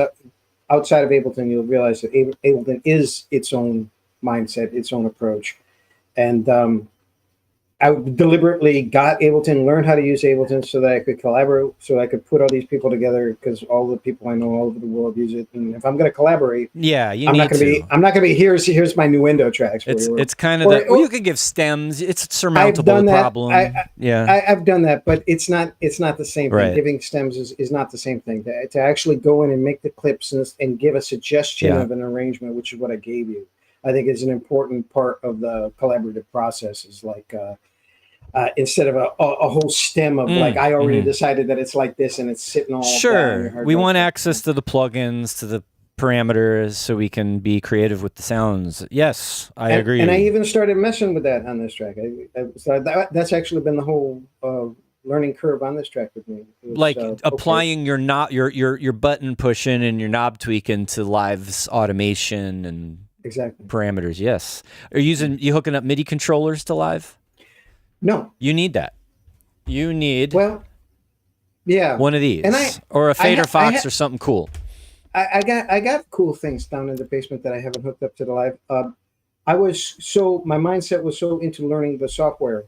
outside of Ableton, you'll realize that Ableton is its own mindset, its own approach. And I deliberately got Ableton, learned how to use Ableton so that I could collaborate, so I could put all these people together, because all the people I know all over the world use it. And if I'm going to collaborate, I'm not going to be here's my Nuendo tracks. It's kind of you can give stems. It's surmountable problem. I've done that, but it's not the same thing. Right. Giving stems is not the same thing. To actually go in and make the clips and give a suggestion of an arrangement, which is what I gave you, I think is an important part of the collaborative process. Is like instead of a whole stem of like, I already decided that it's like this and it's sitting all down your hard We drive. want access to the plugins, to the parameters, so we can be creative with the sounds. Yes, I agree. And I even started messing with that on this track. So that's actually been the whole learning curve on this track with me. Like applying your button pushing and your knob tweaking to Live's automation and parameters. Yes. Are you hooking up MIDI controllers to Live? No. You need that. You need one of these, or a Fader Fox or something cool. I got cool things down in the basement that I haven't hooked up to the Live. My mindset was so into learning the software,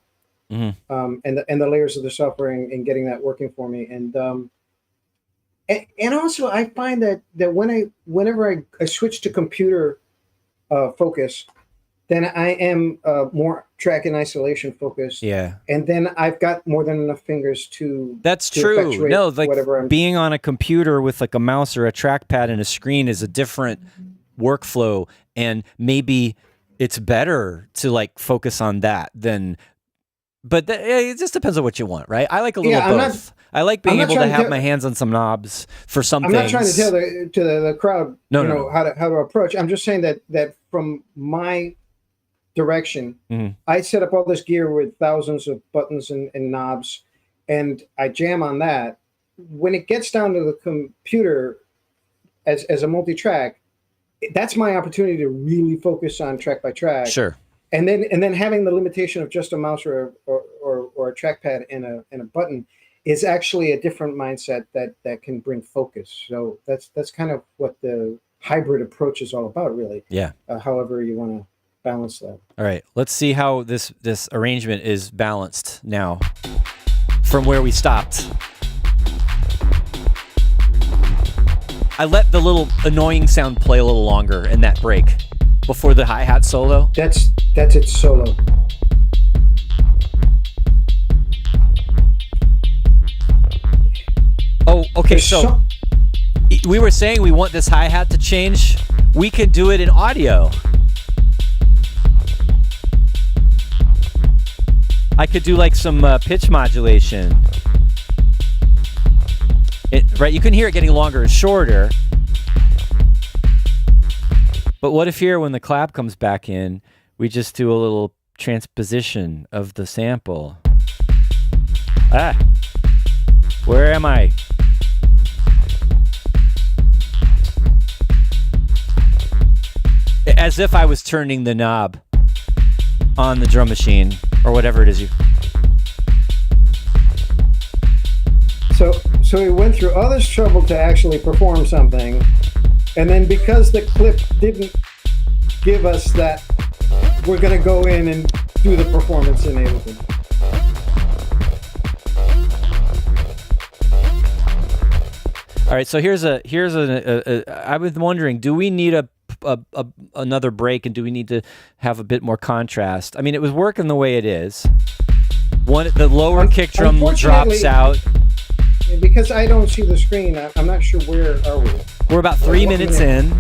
and the layers of the software and getting that working for me. And also I find that whenever I switch to computer focus, then I am more track and isolation focused. Yeah. And then I've got more than enough fingers to. That's true. No, like being on a computer with like a mouse or a trackpad and a screen is a different workflow, and maybe it's better to like focus on that than. But it just depends on what you want, right? I like a little both. I like being able to have my hands on some knobs for some things. I'm not trying to tell the crowd how to approach. I'm just saying that from my direction, I set up all this gear with thousands of buttons and knobs, and I jam on that. When it gets down to the computer as a multi-track, that's my opportunity to really focus on track by track. Sure. And then having the limitation of just a mouse or a trackpad and a button is actually a different mindset that can bring focus. So that's kind of what the hybrid approach is all about, really. Yeah. However you want to balance that. All right, let's see how this arrangement is balanced now from where we stopped. I let the little annoying sound play a little longer in that break before the hi-hat solo. That's its solo. Oh, okay, so we were saying we want this hi-hat to change. We could do it in audio. I could do like some pitch modulation. Right, you can hear it getting longer and shorter. But what if here, when the clap comes back in, we just do a little transposition of the sample? Where am I? As if I was turning the knob on the drum machine or whatever it is. So we went through all this trouble to actually perform something, and then because the clip didn't give us that, we're going to go in and do the performance in Ableton. All right, so here's I've been wondering, do we need another break, and do we need to have a bit more contrast? I mean, it was working the way it is. The lower kick drum drops out. Because I don't see the screen, I'm not sure where are we. We're about 3 minutes in.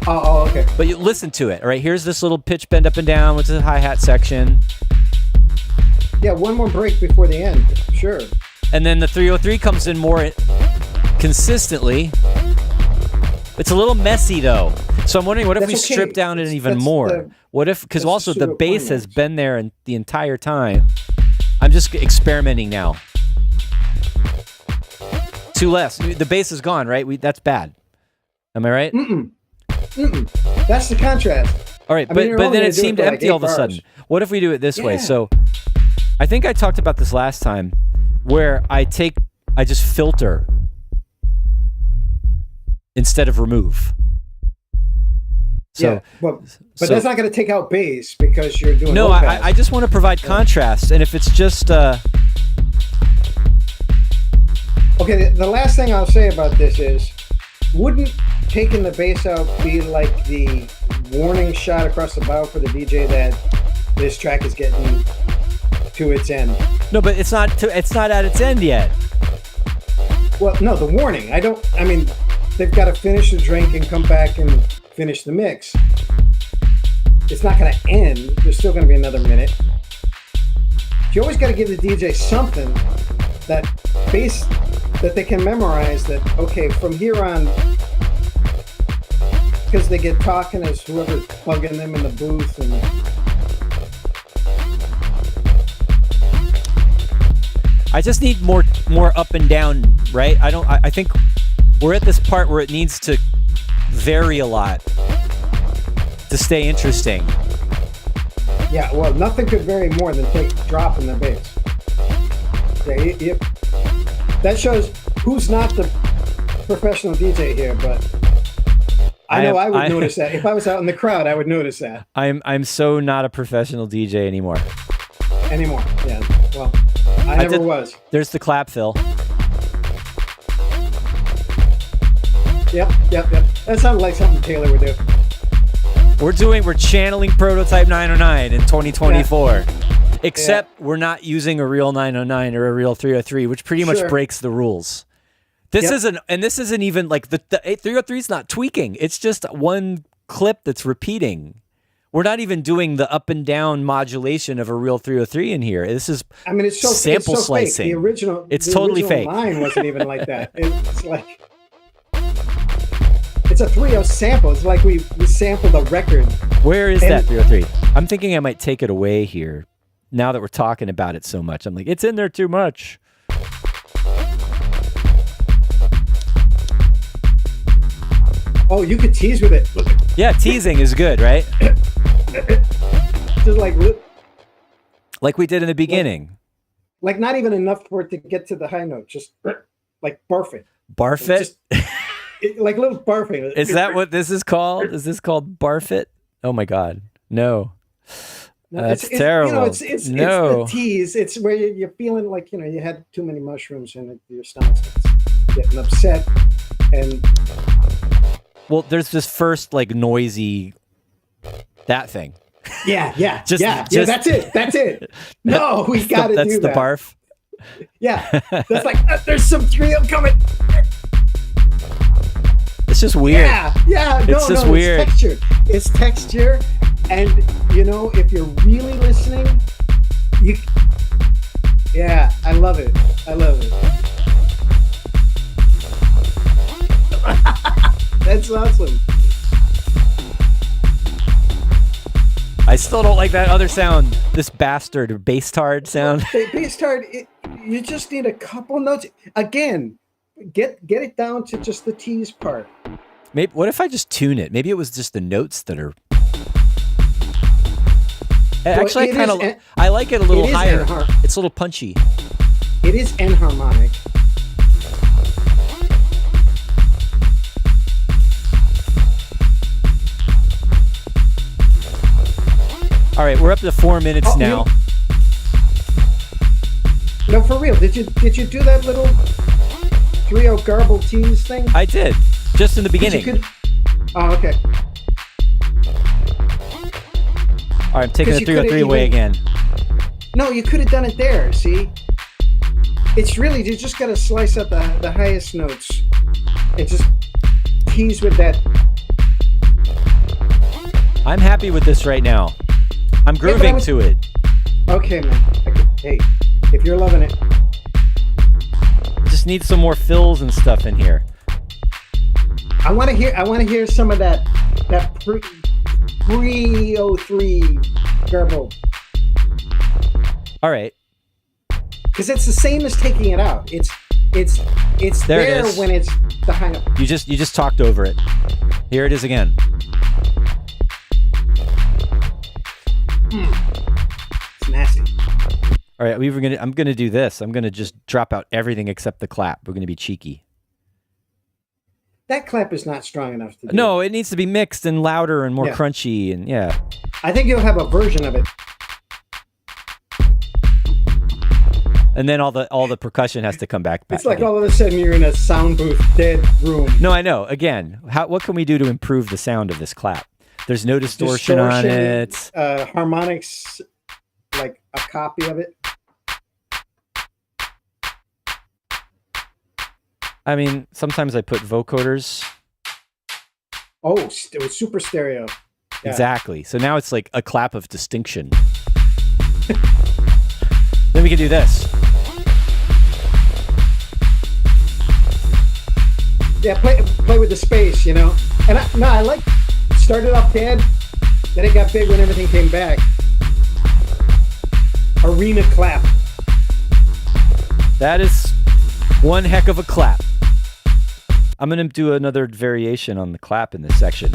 Oh, okay. But you listen to it, all right? Here's this little pitch bend up and down with the hi-hat section. Yeah, one more break before the end, sure. And then the 303 comes in more consistently. It's a little messy, though. So I'm wondering, what if we strip down it even more? What if, because also the bass has been there the entire time. I'm just experimenting now. Two less. The bass is gone, right? That's bad. Am I right? That's the contrast. All right, but then it seemed empty all of a sudden. What if we do it this way? So I think I talked about this last time, where I just filter instead of remove. So, but that's not going to take out bass because you're doing no. I just want to provide contrast, and if it's just okay, the last thing I'll say about this is, wouldn't taking the bass out be like the warning shot across the bow for the DJ that this track is getting to its end? No, but it's not at its end yet. Well, no, the warning. I mean, they've got to finish the drink and come back and finish the mix. It's not going to end. There's still going to be another minute. You always got to give the DJ something that they can memorize. That okay, from here on, because they get talking as whoever's plugging them in the booth and. I just need more up and down, right? I think we're at this part where it needs to vary a lot to stay interesting. Yeah, well, nothing could vary more than dropping the bass. Yeah, that shows who's not the professional DJ here, but I would notice that. If I was out in the crowd, I would notice that. I'm so not a professional DJ anymore. Yeah, well, I never was. There's the clap fill. Yep. That sounded like something Taylor would do. We're channeling Prototype 909 in 2024. Yeah. Except we're not using a real 909 or a real 303, which pretty much breaks the rules. This isn't even like the 303 is not tweaking. It's just one clip that's repeating. We're not even doing the up and down modulation of a real 303 in here. This is it's so sample it's so slicing. Fake. It's totally fake. Mine wasn't even like that. It's like it's a 3.0 sample. It's like we sampled a record. Where is that 303? I'm thinking I might take it away here. Now that we're talking about it so much, I'm like, it's in there too much. Oh, you could tease with it. Yeah, teasing is good, right? Just like we did in the beginning. Like not even enough for it to get to the high note. Just like barf it. Barf it? Like little barfing. Is that what this is called? Is this called barf it? Oh my God. No. That's terrible. It's the tease. It's where you're feeling like, you had too many mushrooms and your stomach starts getting upset. And well, there's this first like noisy that thing. Yeah. That's it. No, we got to do that. That's the barf. Yeah, that's like there's some 3.0 coming. It's just weird. Yeah. It's just weird. It's texture, and if you're really listening, Yeah, I love it. That's awesome. I still don't like that other sound. This bastard or bass-tard sound. Bass-tard, you just need a couple notes. Again, get it down to just the tease part. Maybe. What if I just tune it? Maybe it was just the notes that are. Actually, I like it a little higher. It's a little punchy. It is enharmonic. All right, we're up to 4 minutes now. No, for real. Did you do that little 3.0 garble tease thing? I did, just in the beginning. Oh, okay. All right, I'm taking the 303 away again. No, you could have done it there. See, it's really you just got to slice up the highest notes and just tease with that. I'm happy with this right now. I'm grooving to it. Okay, man. Hey, if you're loving it. Just need some more fills and stuff in here. I want to hear some of that pre-03 garble. All right. Because it's the same as taking it out. It's there when it's the high note. You just talked over it. Here it is again. It's nasty. All right, I'm gonna do this. I'm gonna just drop out everything except the clap. We're gonna be cheeky. That clap is not strong enough to do. No, it needs to be mixed and louder and more crunchy and yeah. I think you'll have a version of it. And then all the percussion has to come back. It's like again. All of a sudden you're in a sound booth, dead room. No, I know. Again, what can we do to improve the sound of this clap? There's no distortion on it. Harmonics, like a copy of it. I mean, sometimes I put vocoders. Oh, it was super stereo. Yeah. Exactly. So now it's like a clap of distinction. can do this. Yeah, play with the space, you know. And I like started off bad, then it got big when everything came back. Arena clap. That is one heck of a clap. I'm going to do another variation on the clap in this section.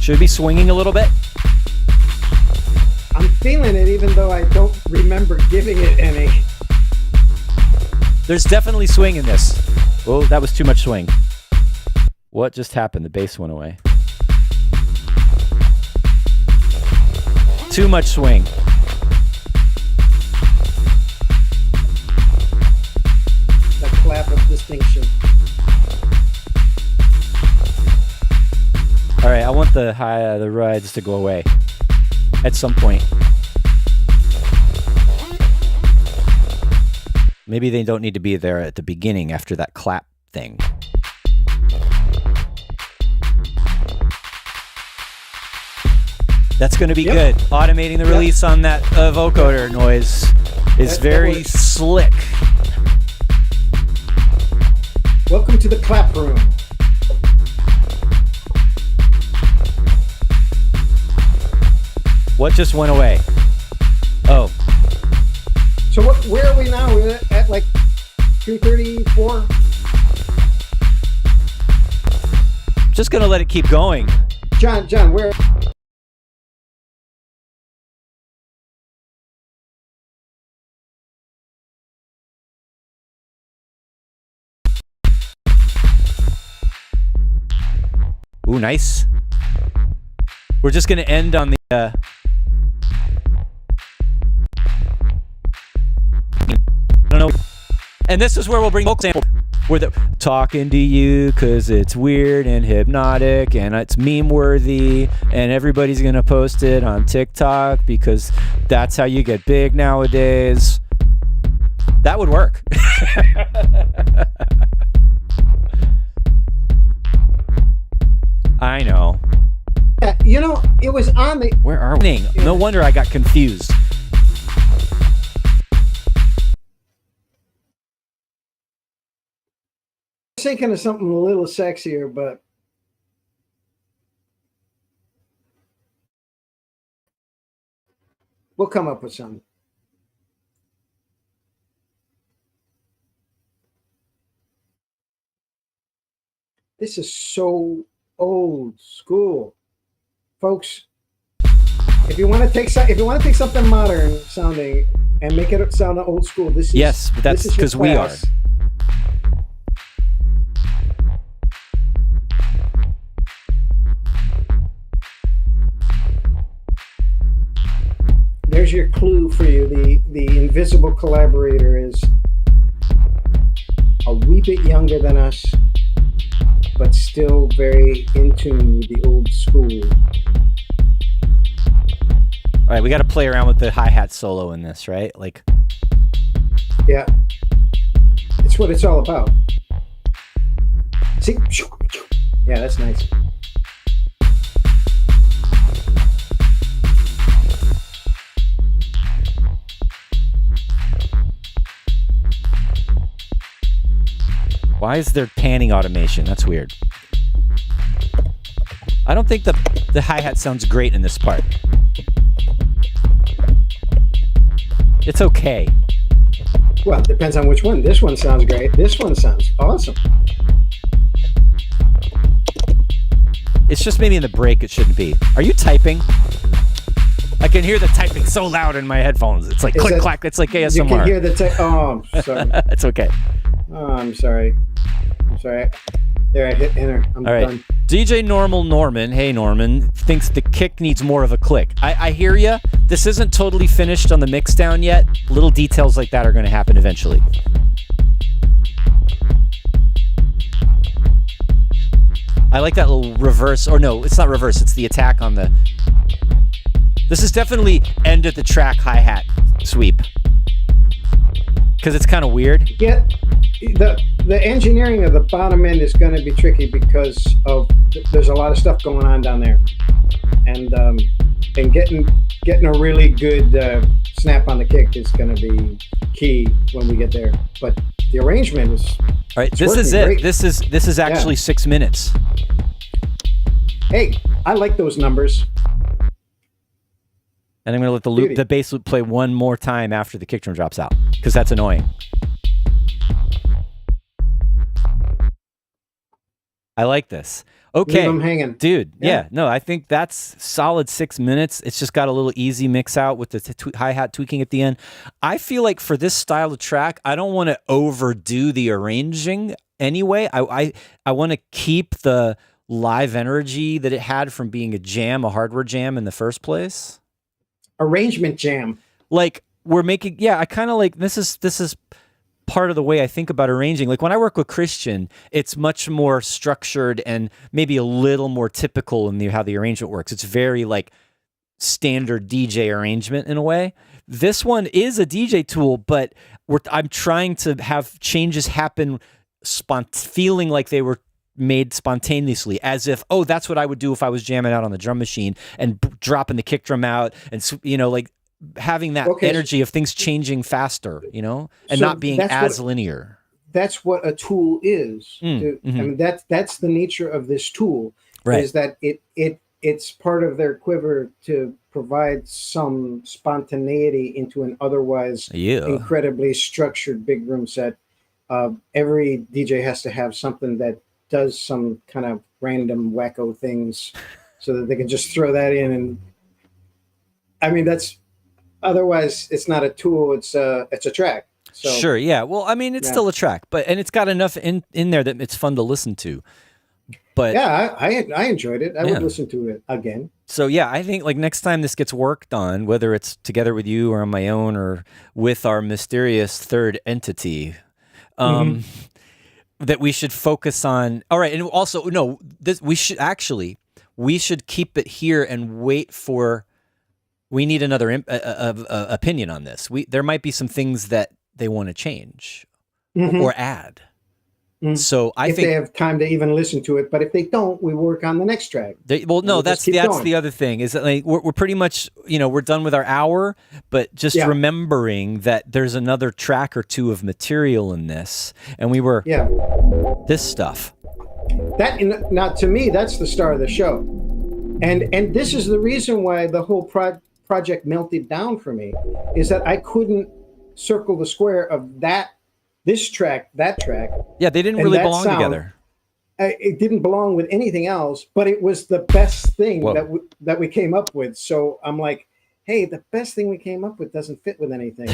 Should it be swinging a little bit? I'm feeling it even though I don't remember giving it any. There's definitely swing in this. Oh, that was too much swing. What just happened? The bass went away. Too much swing. The clap of distinction. All right, I want the rides to go away at some point. Maybe they don't need to be there at the beginning after that clap thing. That's going to be good. Automating the release on that vocoder noise is very slick. Welcome to the clap room. What just went away? Oh. So where are we now? We're at like 3:34? Just going to let it keep going. John, where? Ooh, nice. We're just going to end on the... I don't know. And this is where we'll bring vocal sample. Where the talking to you because it's weird and hypnotic and it's meme worthy and everybody's going to post it on TikTok because that's how you get big nowadays. That would work. I know. You know, it was on the... Where are we? No wonder I got confused. Thinking of something a little sexier, but we'll come up with something. This is so old school, folks. If you want to take something modern sounding and make it sound old school, this is yes, but that's because we are. There's your clue for you. The invisible collaborator is a wee bit younger than us, but still very in tune with the old school. All right, we got to play around with the hi-hat solo in this, right? Like, yeah, it's what it's all about. See, yeah, that's nice. why is there panning automation? That's weird. I don't think the hi-hat sounds great in this part. It's okay. Well, it depends on which one. This one sounds great. This one sounds awesome. It's just maybe in the break it shouldn't be. Are you typing? I can hear the typing so loud in my headphones. It's like click, clack. It's like ASMR. You can hear the oh, I'm sorry. It's okay. Oh, I'm sorry. There, I hit enter. I'm all right. done. DJ Normal Norman, hey Norman, thinks the kick needs more of a click. I hear ya. This isn't totally finished on the mix down yet. Little details like that are going to happen eventually. I like that little reverse, or no, it's not reverse, it's the attack on the... This is definitely end of the track hi-hat sweep. Because it's kind of weird. the engineering of the bottom end is going to be tricky because of there's a lot of stuff going on down there, and getting a really good snap on the kick is going to be key when we get there. But the arrangement is all right. This is it. Great. This is actually 6 minutes. Hey, I like those numbers. And I'm going to let the bass loop play one more time after the kick drum drops out, because that's annoying. I like this. Okay. Leave them hanging. Dude, yeah. No, I think that's solid 6 minutes. It's just got a little easy mix out with the hi-hat tweaking at the end. I feel like for this style of track, I don't want to overdo the arranging anyway. I want to keep the live energy that it had from being a hardware jam in the first place. Arrangement jam. Like we're making, I kind of like, this is part of the way I think about arranging. Like when I work with Christian, it's much more structured and maybe a little more typical in how the arrangement works. It's very like standard DJ arrangement in a way. This one is a DJ tool, but I'm trying to have changes happen feeling like they were made spontaneously, as if, oh, that's what I would do if I was jamming out on the drum machine and dropping the kick drum out, and like having that energy of things changing faster, and so not being as linear. That's what a tool is. I mean, that's the nature of this tool, right? Is that it's part of their quiver to provide some spontaneity into an otherwise incredibly structured big room set. Every DJ has to have something that does some kind of random wacko things so that they can just throw that in. And I mean, otherwise it's not a tool, it's a track. So, sure. Yeah. Well, I mean, it's still a track, and it's got enough in there that it's fun to listen to. But yeah, I enjoyed it. I would listen to it again. So yeah, I think like next time this gets worked on, whether it's together with you or on my own or with our mysterious third entity, that we should focus on. All right, and also we should keep it here and wait for. We need another opinion on this. There might be some things that they want to change or add. So I think they have time to even listen to it, but if they don't, we work on the next track. That's the other thing is that like we're pretty much we're done with our hour, but just remembering that there's another track or two of material in this, and we were this stuff. Now to me, that's the star of the show, and this is the reason why the whole project melted down for me, is that I couldn't circle the square of this track, that track. Yeah, they didn't really belong together. It didn't belong with anything else, but it was the best thing that we came up with. So I'm like, hey, the best thing we came up with doesn't fit with anything.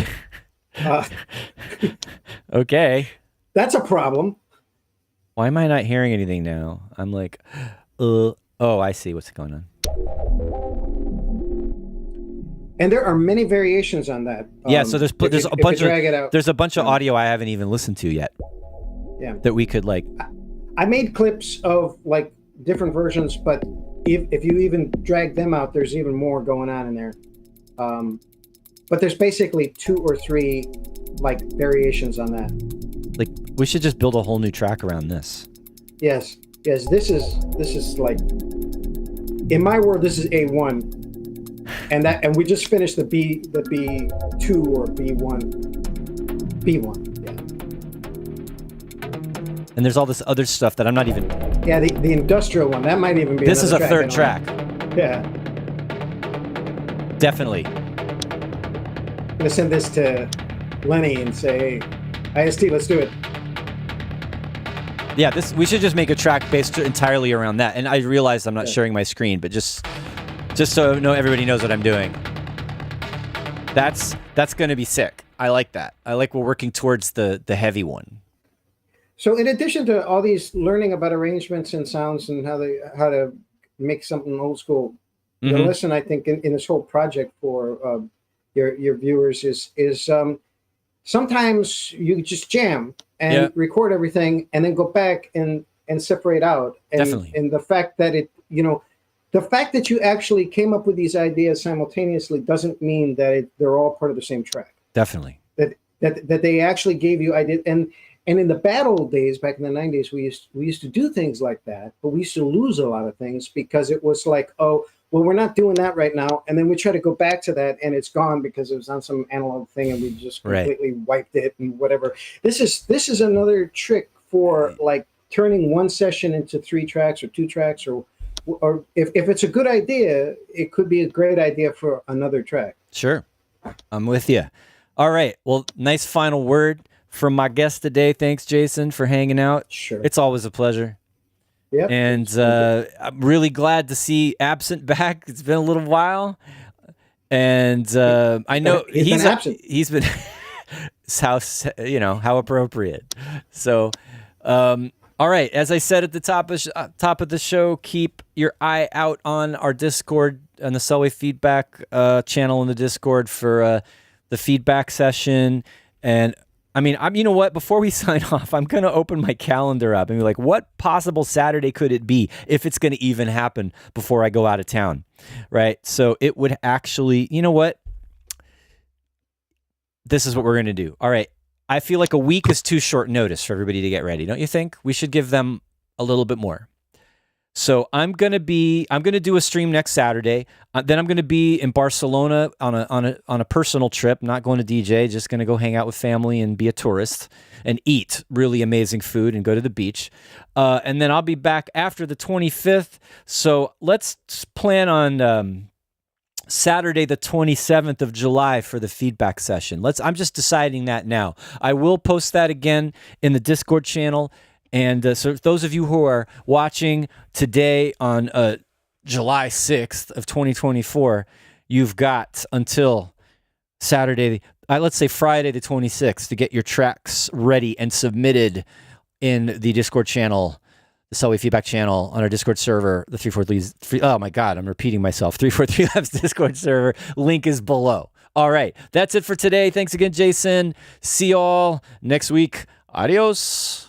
Okay. That's a problem. Why am I not hearing anything now? I'm like, oh, I see what's going on. And there are many variations on that. Yeah, so there's a bunch of audio I haven't even listened to yet. Yeah, that we could like. I made clips of like different versions, but if you even drag them out, there's even more going on in there. But there's basically 2 or 3 like variations on that. Like we should just build a whole new track around this. Yes. This is like, in my world, this is A1. And we just finished the B2 or B1, And there's all this other stuff that I'm not even. Yeah, the industrial one, that might even be. This is a third track. Yeah. Definitely. I'm gonna send this to Lenny and say, hey, IST, let's do it. Yeah, we should just make a track based entirely around that. And I realize I'm not sharing my screen, but just so everybody knows what I'm doing. That's going to be sick. I like that. I like we're working towards the heavy one. So in addition to all these learning about arrangements and sounds and how to make something old school, the lesson I think in this whole project for your viewers is sometimes you just jam and record everything and then go back and separate out. And, Definitely. And the fact that the fact that you actually came up with these ideas simultaneously doesn't mean that they're all part of the same track. Definitely. That they actually gave you ideas, and And in the bad old days, back in the 90s, we used to do things like that, but we used to lose a lot of things because it was like, oh, well, we're not doing that right now. And then we try to go back to that and it's gone because it was on some analog thing and we just completely wiped it and whatever. This is another trick for like turning one session into 3 tracks or 2 tracks, or if it's a good idea, it could be a great idea for another track. Sure. I'm with you. All right. Well, nice final word from my guest today. Thanks, Jason, for hanging out. Sure. It's always a pleasure. Yeah. And I'm really glad to see Absent back. It's been a little while. And I know he's been absent. He's been how appropriate. So, all right. As I said at the top of the show, keep your eye out on our Discord, on the Selway feedback channel in the Discord for the feedback session. And I mean, you know what? Before we sign off, I'm going to open my calendar up and be like, what possible Saturday could it be if it's going to even happen before I go out of town, right? So it would actually, you know what? This is what we're going to do. All right. I feel like a week is too short notice for everybody to get ready. Don't you think? We should give them a little bit more. So I'm gonna do a stream next Saturday. Then I'm gonna be in Barcelona on a personal trip. Not going to DJ, just gonna go hang out with family and be a tourist and eat really amazing food and go to the beach. And then I'll be back after the 25th. So let's plan on Saturday the 27th of July for the feedback session. I'm just deciding that now. I will post that again in the Discord channel. And so those of you who are watching today on July 6th of 2024, you've got until Saturday, let's say Friday the 26th, to get your tracks ready and submitted in the Discord channel, the Selway feedback channel on our Discord server, the 343. Oh my God, I'm repeating myself. 343 Labs Discord server. Link is below. All right, that's it for today. Thanks again, Jason. See y'all next week. Adios.